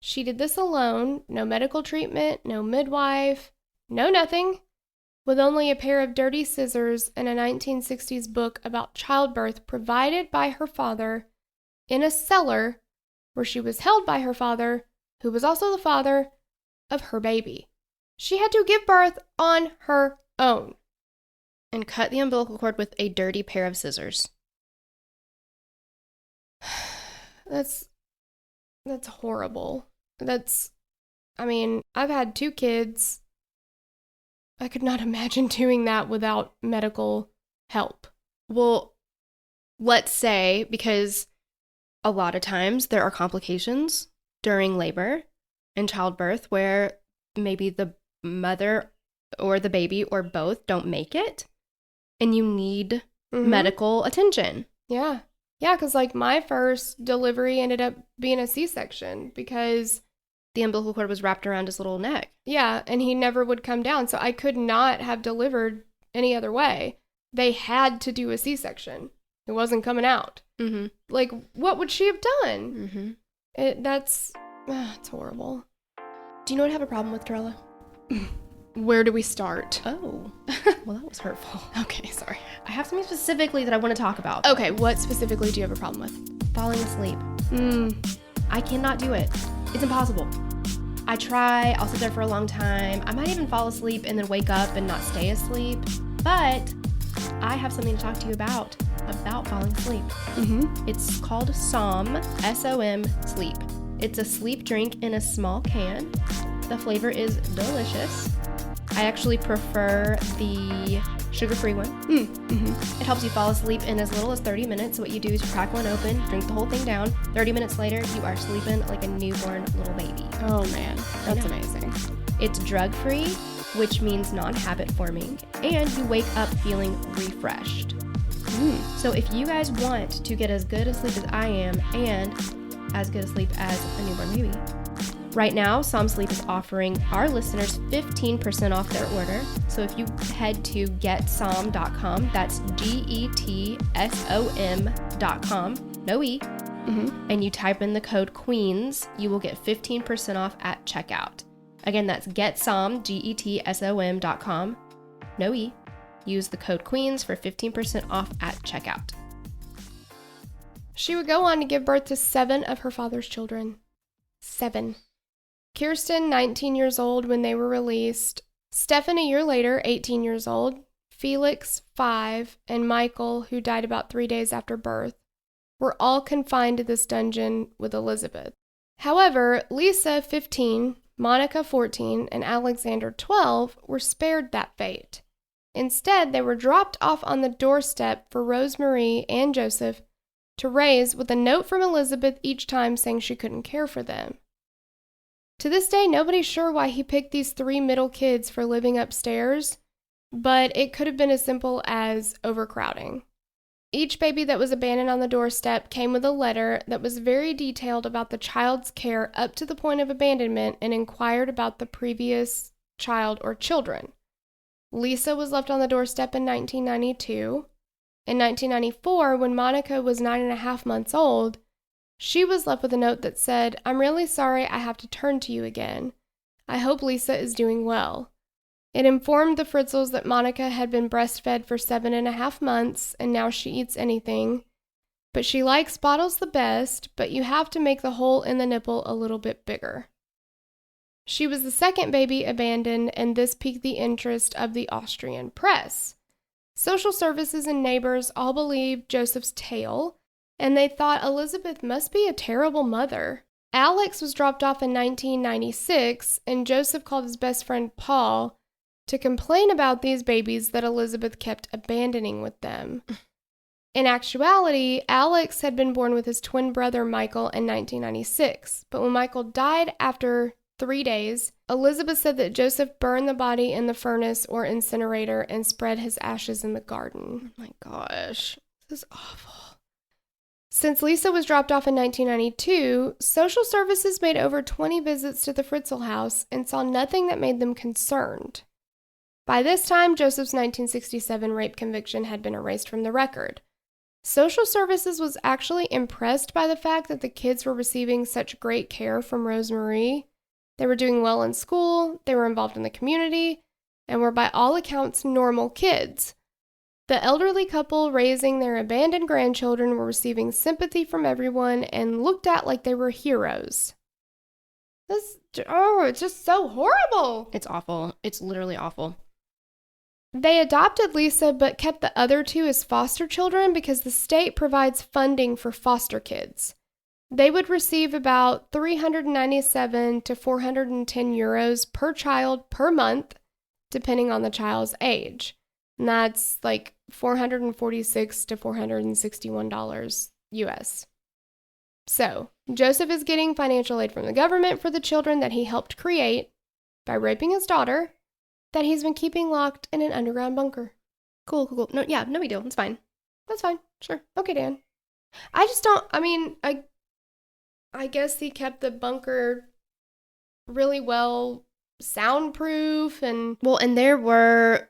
She did this alone, no medical treatment, no midwife, no nothing, with only a pair of dirty scissors and a 1960s book about childbirth provided by her father in a cellar where she was held by her father, who was also the father of her baby. She had to give birth on her own. And cut the umbilical cord with a dirty pair of scissors. That's horrible. I've had 2 kids. I could not imagine doing that without medical help. Well, let's say, because a lot of times there are complications during labor and childbirth where maybe the mother or the baby or both don't make it and you need medical attention. Yeah. Yeah, because like my first delivery ended up being a C-section because the umbilical cord was wrapped around his little neck. Yeah, and he never would come down, so I could not have delivered any other way. They had to do a C-section. It wasn't coming out. Mm-hmm. Like, what would she have done? Mm-hmm. It's horrible. Do you know what I have a problem with, Torella? Where do we start? Oh, well, that was hurtful. Okay, sorry. I have something specifically that I want to talk about. Okay, what specifically do you have a problem with? Falling asleep. I cannot do it. It's impossible. I try, I'll sit there for a long time. I might even fall asleep and then wake up and not stay asleep. But I have something to talk to you about falling asleep. It's called SOM, S-O-M, sleep. It's a sleep drink in a small can. The flavor is delicious. I actually prefer the sugar-free one. It helps you fall asleep in as little as 30 minutes. So what you do is you crack one open, drink the whole thing down. 30 minutes later, you are sleeping like a newborn little baby. Oh man, that's amazing. It's drug-free, which means non-habit forming, and you wake up feeling refreshed. So if you guys want to get as good a sleep as I am and as good a sleep as a newborn baby, right now, Som Sleep is offering our listeners 15% off their order. So if you head to getsom.com, that's GETSOM.com, no E, and you type in the code QUEENS, you will get 15% off at checkout. Again, that's getsom, GETSOM.com, no E. Use the code QUEENS for 15% off at checkout. She would go on to give birth to 7 of her father's children. 7. Kirsten, 19 years old when they were released. Stefan, a year later, 18 years old. Felix, 5, and Michael, who died about 3 days after birth, were all confined to this dungeon with Elizabeth. However, Lisa, 15, Monica, 14, and Alexander, 12, were spared that fate. Instead, they were dropped off on the doorstep for Rosemarie and Joseph to raise, with a note from Elizabeth each time saying she couldn't care for them. To this day, nobody's sure why he picked these 3 middle kids for living upstairs, but it could have been as simple as overcrowding. Each baby that was abandoned on the doorstep came with a letter that was very detailed about the child's care up to the point of abandonment and inquired about the previous child or children. Lisa was left on the doorstep in 1992. In 1994, when Monica was 9.5 months old, she was left with a note that said, "I'm really sorry I have to turn to you again. I hope Lisa is doing well." It informed the Fritzls that Monica had been breastfed for 7.5 months and now she eats anything. But she likes bottles the best, but you have to make the hole in the nipple a little bit bigger. She was the second baby abandoned, and this piqued the interest of the Austrian press. Social services and neighbors all believed Joseph's tale, and they thought Elizabeth must be a terrible mother. Alex was dropped off in 1996, and Joseph called his best friend Paul to complain about these babies that Elizabeth kept abandoning with them. In actuality, Alex had been born with his twin brother Michael in 1996, but when Michael died after 3 days, Elizabeth said that Joseph burned the body in the furnace or incinerator and spread his ashes in the garden. Oh my gosh, this is awful. Since Lisa was dropped off in 1992, social services made over 20 visits to the Fritzl house and saw nothing that made them concerned. By this time, Joseph's 1967 rape conviction had been erased from the record. Social services was actually impressed by the fact that the kids were receiving such great care from Rosemarie. They were doing well in school, they were involved in the community, and were by all accounts normal kids. The elderly couple raising their abandoned grandchildren were receiving sympathy from everyone and looked at like they were heroes. It's just so horrible. It's awful. It's literally awful. They adopted Lisa but kept the other 2 as foster children because the state provides funding for foster kids. They would receive about 397 to 410 euros per child per month, depending on the child's age. And that's like $446 to $461 US. So, Joseph is getting financial aid from the government for the children that he helped create by raping his daughter, that he's been keeping locked in an underground bunker. Cool. No big deal. It's fine. That's fine. Sure. Okay, Dan. I guess he kept the bunker really well soundproof and... Well, and there were,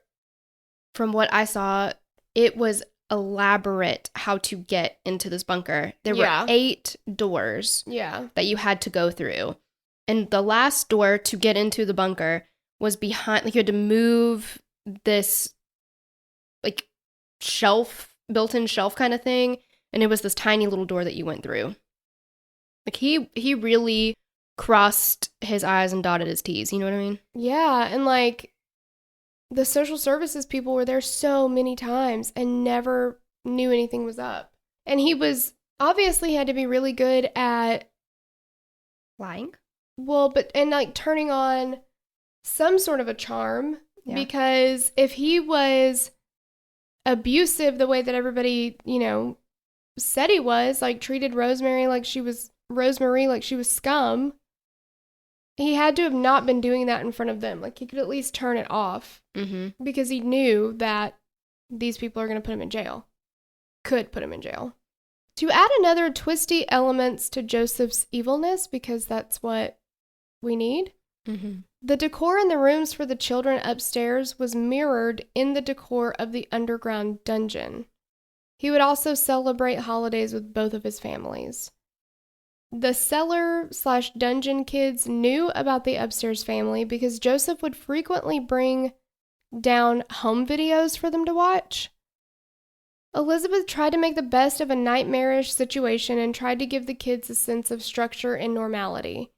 from what I saw, it was elaborate how to get into this bunker. There were 8 doors that you had to go through. And the last door to get into the bunker was behind, like you had to move this like shelf, built-in shelf kind of thing, and it was this tiny little door that you went through. Like he really crossed his I's and dotted his T's, you know what I mean? Yeah, and like the social services people were there so many times and never knew anything was up. And he was obviously had to be really good at lying. Well, and like turning on some sort of a charm, because if he was abusive the way that everybody, said he was, like treated Rosemarie like she was scum, he had to have not been doing that in front of them. Like he could at least turn it off, because he knew that these people are going to put him in jail. Could put him in jail. To add another twisty elements to Joseph's evilness, because that's what we need. The decor in the rooms for the children upstairs was mirrored in the decor of the underground dungeon. He would also celebrate holidays with both of his families. The cellar/dungeon kids knew about the upstairs family because Joseph would frequently bring down home videos for them to watch. Elizabeth tried to make the best of a nightmarish situation and tried to give the kids a sense of structure and normality.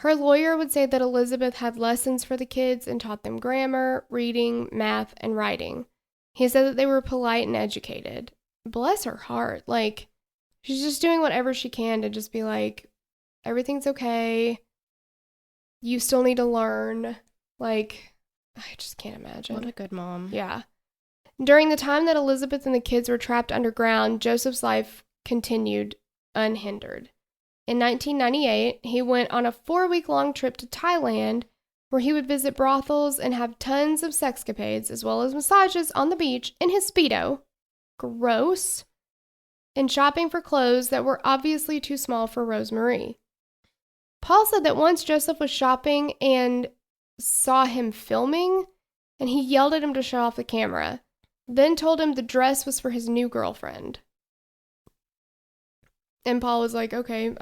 Her lawyer would say that Elizabeth had lessons for the kids and taught them grammar, reading, math, and writing. He said that they were polite and educated. Bless her heart. Like, she's just doing whatever she can to just be like, everything's okay. You still need to learn. Like, I just can't imagine. What a good mom. Yeah. During the time that Elizabeth and the kids were trapped underground, Joseph's life continued unhindered. In 1998, he went on a 4-week-long trip to Thailand where he would visit brothels and have tons of sexcapades as well as massages on the beach in his Speedo. Gross. And shopping for clothes that were obviously too small for Rosemarie. Paul said that once Josef was shopping and saw him filming, and he yelled at him to shut off the camera, then told him the dress was for his new girlfriend. And Paul was like, okay,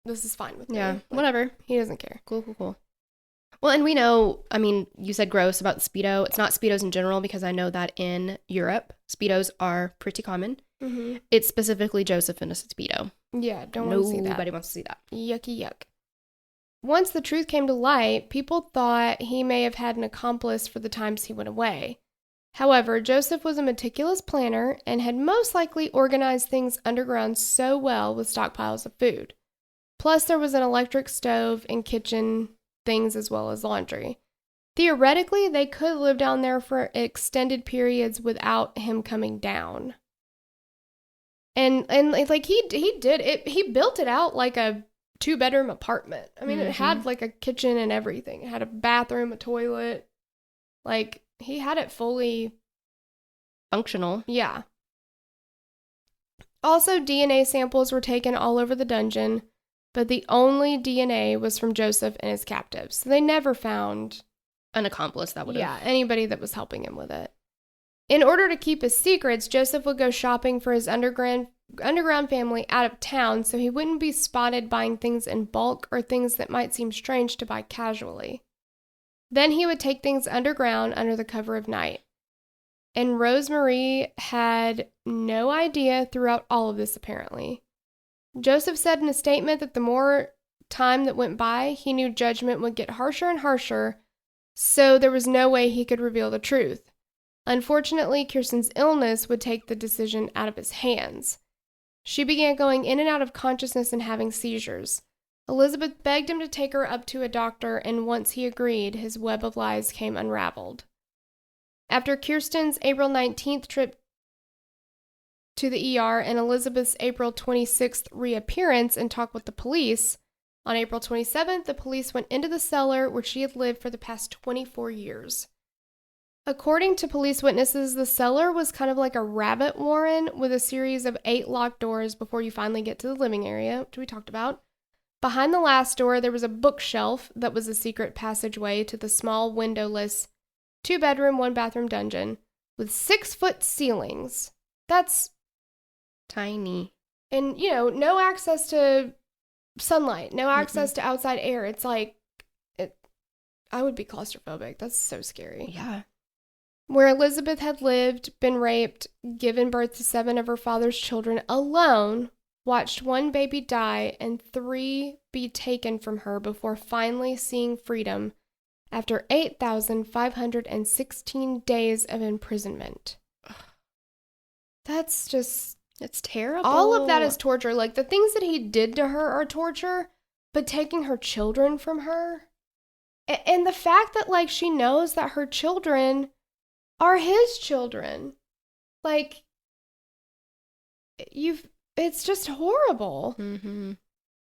this is fine with me. Yeah, Like, whatever. He doesn't care. Cool. Well, and we know, I mean, you said gross about the Speedo. It's not Speedos in general because I know that in Europe, Speedos are pretty common. Mm-hmm. It's specifically Joseph in a Speedo. Yeah, don't want to see that. Nobody wants to see that. Yucky yuck. Once the truth came to light, people thought he may have had an accomplice for the times he went away. However, Josef was a meticulous planner and had most likely organized things underground so well with stockpiles of food. Plus, there was an electric stove and kitchen things as well as laundry. Theoretically, they could live down there for extended periods without him coming down. And like he did it. He built it out like a 2-bedroom apartment. I mean, It had like a kitchen and everything. It had a bathroom, a toilet. Like, he had it fully functional. Yeah. Also, DNA samples were taken all over the dungeon, but the only DNA was from Josef and his captives. So they never found an accomplice that would have. Yeah, anybody that was helping him with it. In order to keep his secrets, Josef would go shopping for his underground family out of town so he wouldn't be spotted buying things in bulk or things that might seem strange to buy casually. Then he would take things underground under the cover of night. And Rosemarie had no idea throughout all of this, apparently. Josef said in a statement that the more time that went by, he knew judgment would get harsher and harsher, so there was no way he could reveal the truth. Unfortunately, Kirsten's illness would take the decision out of his hands. She began going in and out of consciousness and having seizures. Elizabeth begged him to take her up to a doctor, and once he agreed, his web of lies came unraveled. After Kirsten's April 19th trip to the ER and Elizabeth's April 26th reappearance and talk with the police, on April 27th, the police went into the cellar where she had lived for the past 24 years. According to police witnesses, the cellar was kind of like a rabbit warren with a series of 8 locked doors before you finally get to the living area, which we talked about. Behind the last door, there was a bookshelf that was a secret passageway to the small windowless 2-bedroom, 1-bathroom dungeon with 6-foot ceilings. That's tiny. And, no access to sunlight, no access to outside air. It's like, I would be claustrophobic. That's so scary. Yeah. Where Elizabeth had lived, been raped, given birth to 7 of her father's children alone, watched 1 baby die and 3 be taken from her before finally seeing freedom after 8,516 days of imprisonment. That's just... It's terrible. All of that is torture. Like, the things that he did to her are torture, but taking her children from her... And the fact that, like, she knows that her children are his children. Like, it's just horrible. Mm-hmm.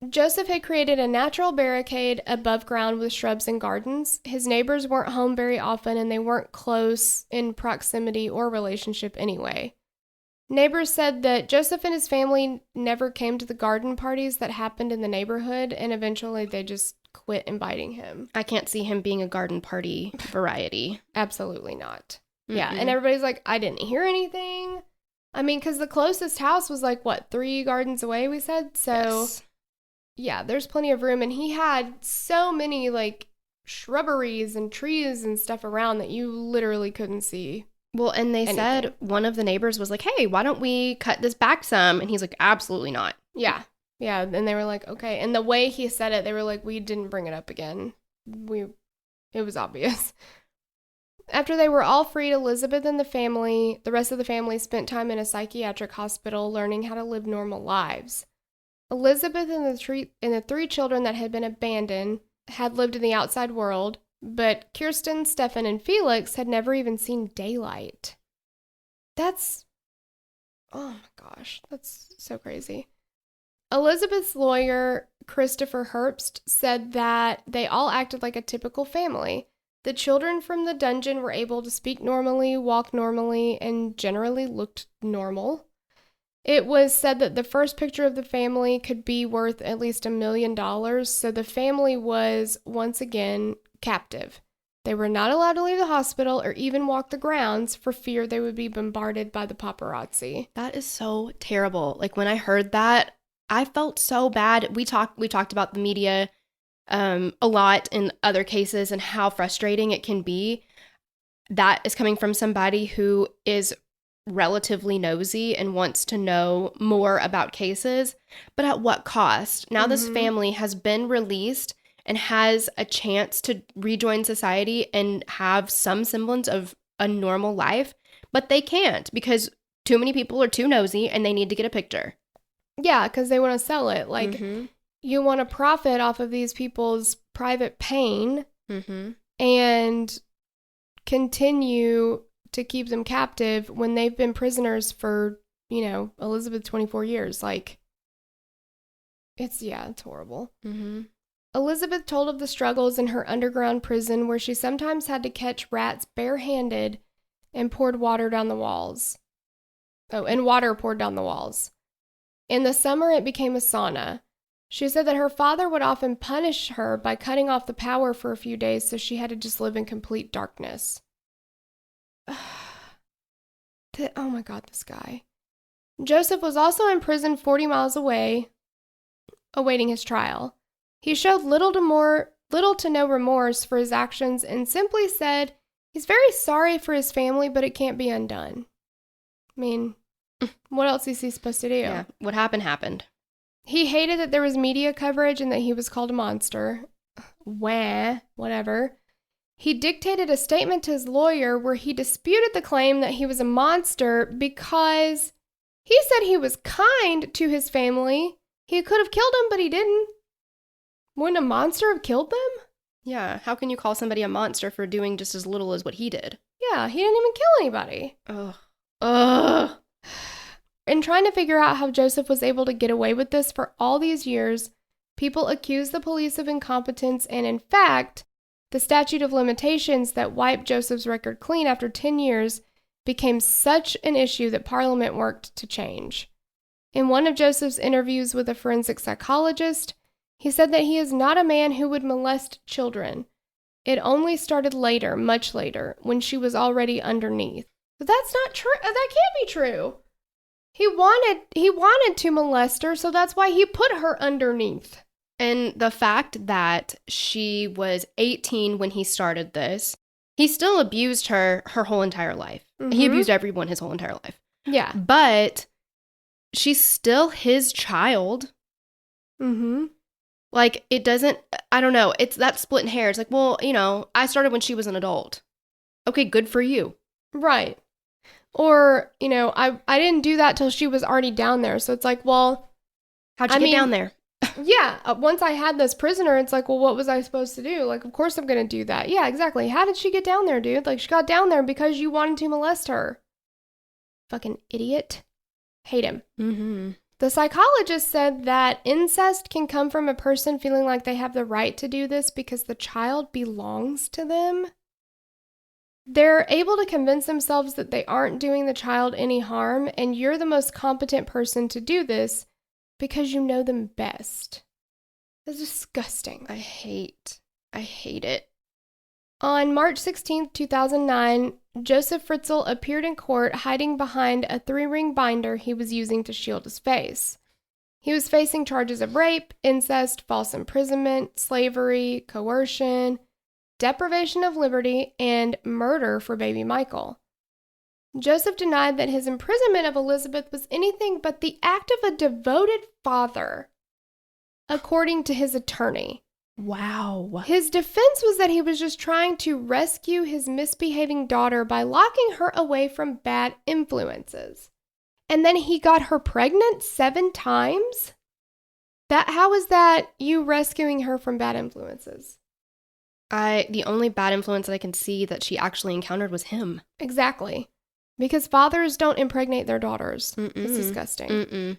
Josef had created a natural barricade above ground with shrubs and gardens. His neighbors weren't home very often, and they weren't close in proximity or relationship anyway. Neighbors said that Josef and his family never came to the garden parties that happened in the neighborhood, and eventually they just quit inviting him. I can't see him being a garden party variety. Absolutely not. Mm-mm. Yeah, and everybody's like, I didn't hear anything. I mean, because the closest house was like, 3 gardens away, we said? So, yes. Yeah, there's plenty of room. And he had so many, like, shrubberies and trees and stuff around that you literally couldn't see. Well, and they said one of the neighbors was like, hey, why don't we cut this back some? And he's like, absolutely not. Yeah. Yeah, and they were like, okay. And the way he said it, they were like, we didn't bring it up again. It was obvious. After they were all freed, Elizabeth and the rest of the family spent time in a psychiatric hospital learning how to live normal lives. Elizabeth and the three children that had been abandoned had lived in the outside world, but Kirsten, Stefan, and Felix had never even seen daylight. Oh my gosh, that's so crazy. Elizabeth's lawyer, Christopher Herbst, said that they all acted like a typical family. The children from the dungeon were able to speak normally, walk normally, and generally looked normal. It was said that the first picture of the family could be worth at least $1 million, so the family was, once again, captive. They were not allowed to leave the hospital or even walk the grounds for fear they would be bombarded by the paparazzi. That is so terrible. Like, when I heard that, I felt so bad. We talked about the media a lot in other cases and how frustrating it can be. That is coming from somebody who is relatively nosy and wants to know more about cases, but at what cost? Now this family has been released and has a chance to rejoin society and have some semblance of a normal life, but they can't because too many people are too nosy and they need to get a picture. Yeah, because they want to sell it. Like, you want to profit off of these people's private pain and continue to keep them captive when they've been prisoners for, Elizabeth, 24 years. Like, it's horrible. Elizabeth told of the struggles in her underground prison where she sometimes had to catch rats barehanded and poured water down the walls. Oh, and water poured down the walls. In the summer, it became a sauna. She said that her father would often punish her by cutting off the power for a few days, so she had to just live in complete darkness. Oh my God, this guy. Josef was also in prison 40 miles away, awaiting his trial. He showed little to no remorse for his actions and simply said he's very sorry for his family, but it can't be undone. I mean, what else is he supposed to do? Yeah, what happened. He hated that there was media coverage and that he was called a monster. Whatever. He dictated a statement to his lawyer where he disputed the claim that he was a monster because he said he was kind to his family. He could have killed him, but he didn't. Wouldn't a monster have killed them? Yeah, how can you call somebody a monster for doing just as little as what he did? Yeah, he didn't even kill anybody. Ugh. In trying to figure out how Josef was able to get away with this for all these years, people accused the police of incompetence, and in fact, the statute of limitations that wiped Josef's record clean after 10 years became such an issue that Parliament worked to change. In one of Josef's interviews with a forensic psychologist, he said that he is not a man who would molest children. It only started later, much later, when she was already underneath. But that's not true. That can't be true. He wanted to molest her, so that's why he put her underneath. And the fact that she was 18 when he started this, he still abused her whole entire life. He abused everyone his whole entire life. Yeah. But she's still his child. Like, it doesn't, I don't know, it's that splitting hairs. Like, well, I started when she was an adult. Okay, good for you. Right. Or, I didn't do that till she was already down there. So it's like, well, how'd you get down there? Yeah. Once I had this prisoner, it's like, well, what was I supposed to do? Like, of course I'm going to do that. Yeah, exactly. How did she get down there, dude? Like, she got down there because you wanted to molest her. Fucking idiot. Hate him. The psychologist said that incest can come from a person feeling like they have the right to do this because the child belongs to them. They're able to convince themselves that they aren't doing the child any harm, and you're the most competent person to do this because you know them best. That's disgusting. I hate it. On March 16th, 2009, Josef Fritzl appeared in court hiding behind a 3-ring binder he was using to shield his face. He was facing charges of rape, incest, false imprisonment, slavery, coercion, deprivation of liberty, and murder for baby Michael. Josef denied that his imprisonment of Elizabeth was anything but the act of a devoted father according to his attorney. Wow. His defense was that he was just trying to rescue his misbehaving daughter by locking her away from bad influences. And then he got her pregnant 7 times? How is that you rescuing her from bad influences? The only bad influence that I can see that she actually encountered was him. Exactly. Because fathers don't impregnate their daughters. Mm-mm. It's disgusting. Mm-mm.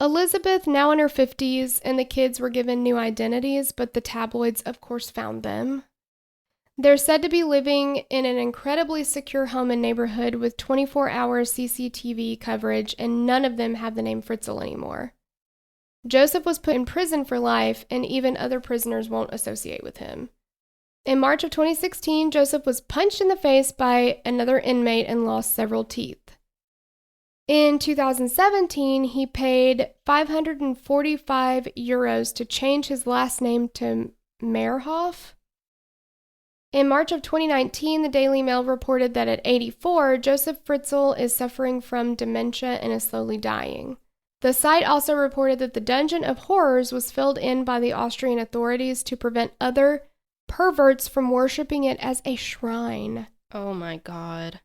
Elizabeth, now in her 50s, and the kids were given new identities, but the tabloids, of course, found them. They're said to be living in an incredibly secure home and neighborhood with 24-hour CCTV coverage, and none of them have the name Fritzl anymore. Josef was put in prison for life, and even other prisoners won't associate with him. In March of 2016, Josef was punched in the face by another inmate and lost several teeth. In 2017, he paid 545 euros to change his last name to Mehrhoff. In March of 2019, the Daily Mail reported that at 84, Josef Fritzl is suffering from dementia and is slowly dying. The site also reported that the Dungeon of Horrors was filled in by the Austrian authorities to prevent other perverts from worshiping it as a shrine. Oh my God.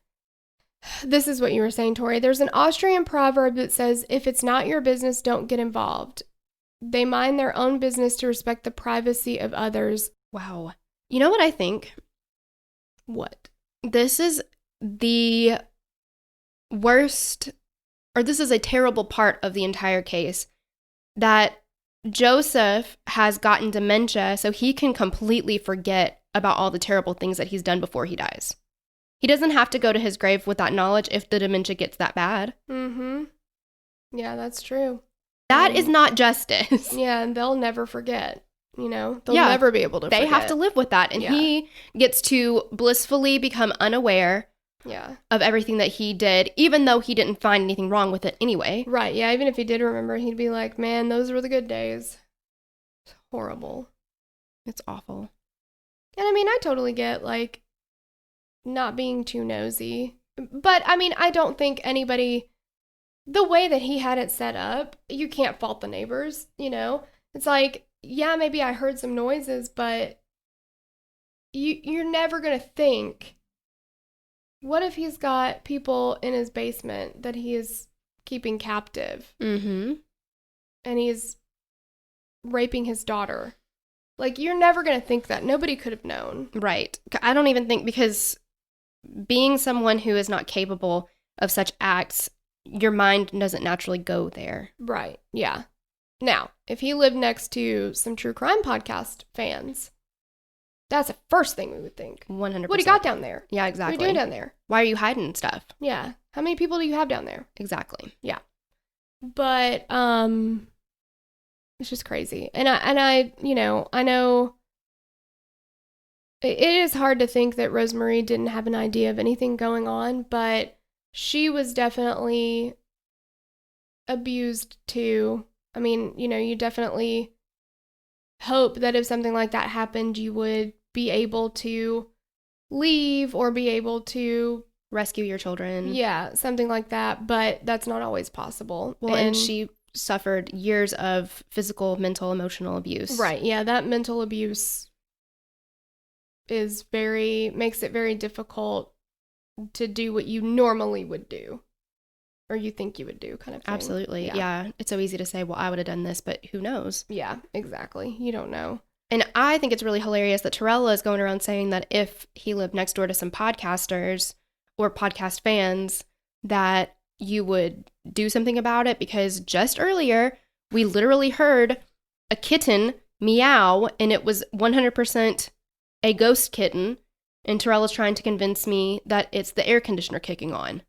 This is what you were saying, Tori. There's an Austrian proverb that says, if it's not your business, don't get involved. They mind their own business to respect the privacy of others. Wow. You know what I think? What? This is the worst, or this is a terrible part of the entire case, that Josef has gotten dementia so he can completely forget about all the terrible things that he's done before he dies. He doesn't have to go to his grave with that knowledge if the dementia gets that bad. Mm-hmm. Yeah, that's true. That is not justice. Yeah, and they'll never forget. You know, they'll Yeah, never be able to They forget. have to live with that. And he gets to blissfully become unaware of everything that he did, even though he didn't find anything wrong with it anyway. Right, yeah, even if he did remember, he'd be like, man, those were the good days. It's horrible. It's awful. And I mean, I totally get, like, not being too nosy. But, I mean, I don't think anybody, the way that he had it set up, you can't fault the neighbors, you know? It's like, yeah, maybe I heard some noises, but you're never going to think, what if he's got people in his basement that he is keeping captive? Mm-hmm. And he's raping his daughter. Like, you're never going to think that. Nobody could have known. Right. I don't even think, because being someone who is not capable of such acts, your mind doesn't naturally go there. Right. Yeah. Now, if he lived next to some true crime podcast fans, that's the first thing we would think. 100%. What do you got down there? Yeah, exactly. What are you doing down there? Why are you hiding stuff? Yeah. How many people do you have down there? Exactly. Yeah. But, it's just crazy. And I, you know, I know it is hard to think that Rosemary didn't have an idea of anything going on, but she was definitely abused too. I mean, you know, you definitely hope that if something like that happened, you would be able to leave or be able to rescue your children. Yeah, something like that, but that's not always possible. Well, and she suffered years of physical, mental, emotional abuse. Right, yeah, that mental abuse makes it very difficult to do what you normally would do. Or you think you would do, kind of thing. Absolutely. Yeah. It's so easy to say, well, I would have done this, but who knows? Yeah, exactly. You don't know. And I think it's really hilarious that Torella is going around saying that if he lived next door to some podcasters or podcast fans, that you would do something about it, because just earlier, we literally heard a kitten meow, and it was 100% a ghost kitten, and Torella's trying to convince me that it's the air conditioner kicking on.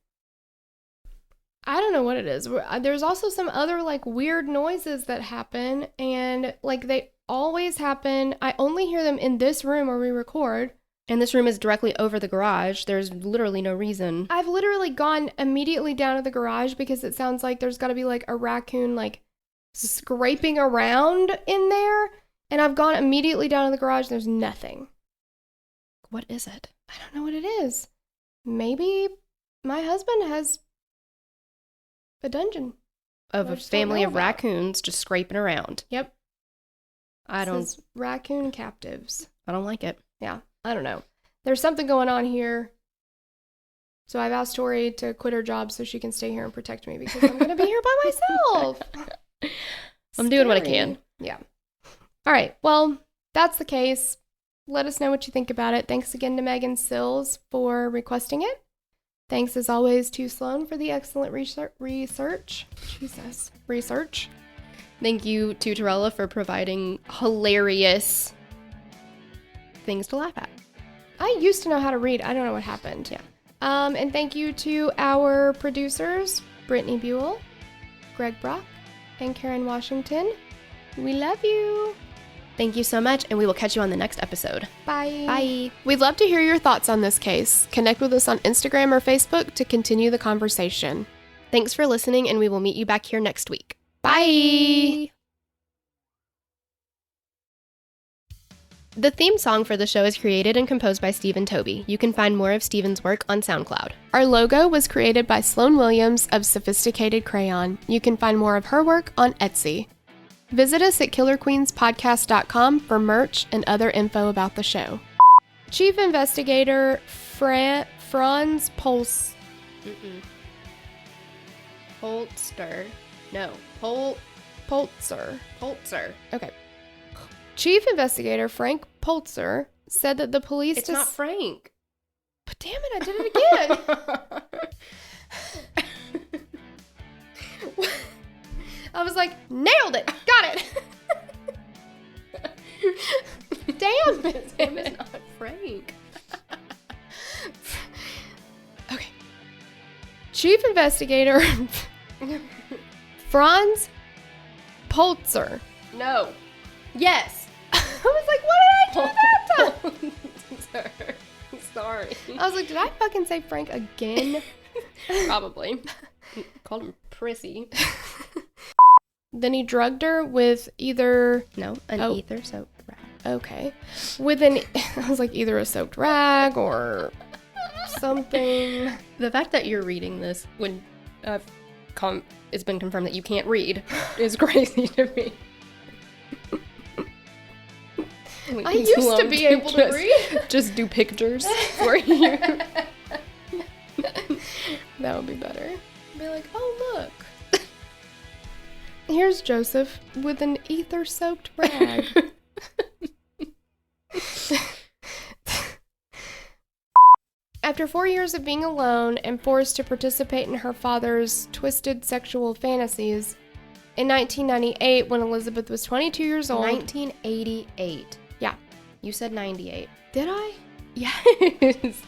I don't know what it is. There's also some other like weird noises that happen, and like they always happen. I only hear them in this room where we record. And this room is directly over the garage. There's literally no reason. I've literally gone immediately down to the garage because it sounds like there's got to be like a raccoon like scraping around in there. And I've gone immediately down to the garage. There's nothing. What is it? I don't know what it is. Maybe my husband has a dungeon of a family of raccoons just scraping around. Yep. It says raccoon captives. I don't like it. Yeah, I don't know. There's something going on here. So I've asked Tori to quit her job so she can stay here and protect me because I'm going to be here by myself. I'm doing what I can. Yeah. All right. Well, that's the case. Let us know what you think about it. Thanks again to Megan Sills for requesting it. Thanks, as always, to Sloan for the excellent research. Jesus. Research. Thank you to Torella for providing hilarious things to laugh at. I used to know how to read. I don't know what happened. Yeah. And thank you to our producers, Brittany Buell, Greg Brock, and Karen Washington. We love you. Thank you so much, and we will catch you on the next episode. Bye. Bye. We'd love to hear your thoughts on this case. Connect with us on Instagram or Facebook to continue the conversation. Thanks for listening, and we will meet you back here next week. Bye. The theme song for the show is created and composed by Stephen Toby. You can find more of Stephen's work on SoundCloud. Our logo was created by Sloan Williams of Sophisticated Crayon. You can find more of her work on Etsy. Visit us at killerqueenspodcast.com for merch and other info about the show. Chief Investigator Franz Polster. No. Poltzer. Okay. Chief Investigator Frank Poltzer said that the police... It's not Frank. But damn it, I did it again. I was like, nailed it. Got it. Damn it. It's not Frank. Okay. Chief Investigator Franz Poltzer. No. Yes. I was like, what did I do that time? Sorry. I was like, did I fucking say Frank again? Probably. Called him Prissy. Then he drugged her with either... No, ether soaked rag. Okay. With an... I was like, either a soaked rag or something. The fact that you're reading this when it's been confirmed that you can't read is crazy to me. I used to be able to read. Just do pictures for you. That would be better. Be like, oh, look. Here's Joseph with an ether-soaked rag. After 4 years of being alone and forced to participate in her father's twisted sexual fantasies, in 1998, when Elizabeth was 22 years old... 1988. Yeah. You said 98. Did I? Yes.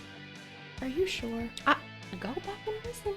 Are you sure? Go back and listen.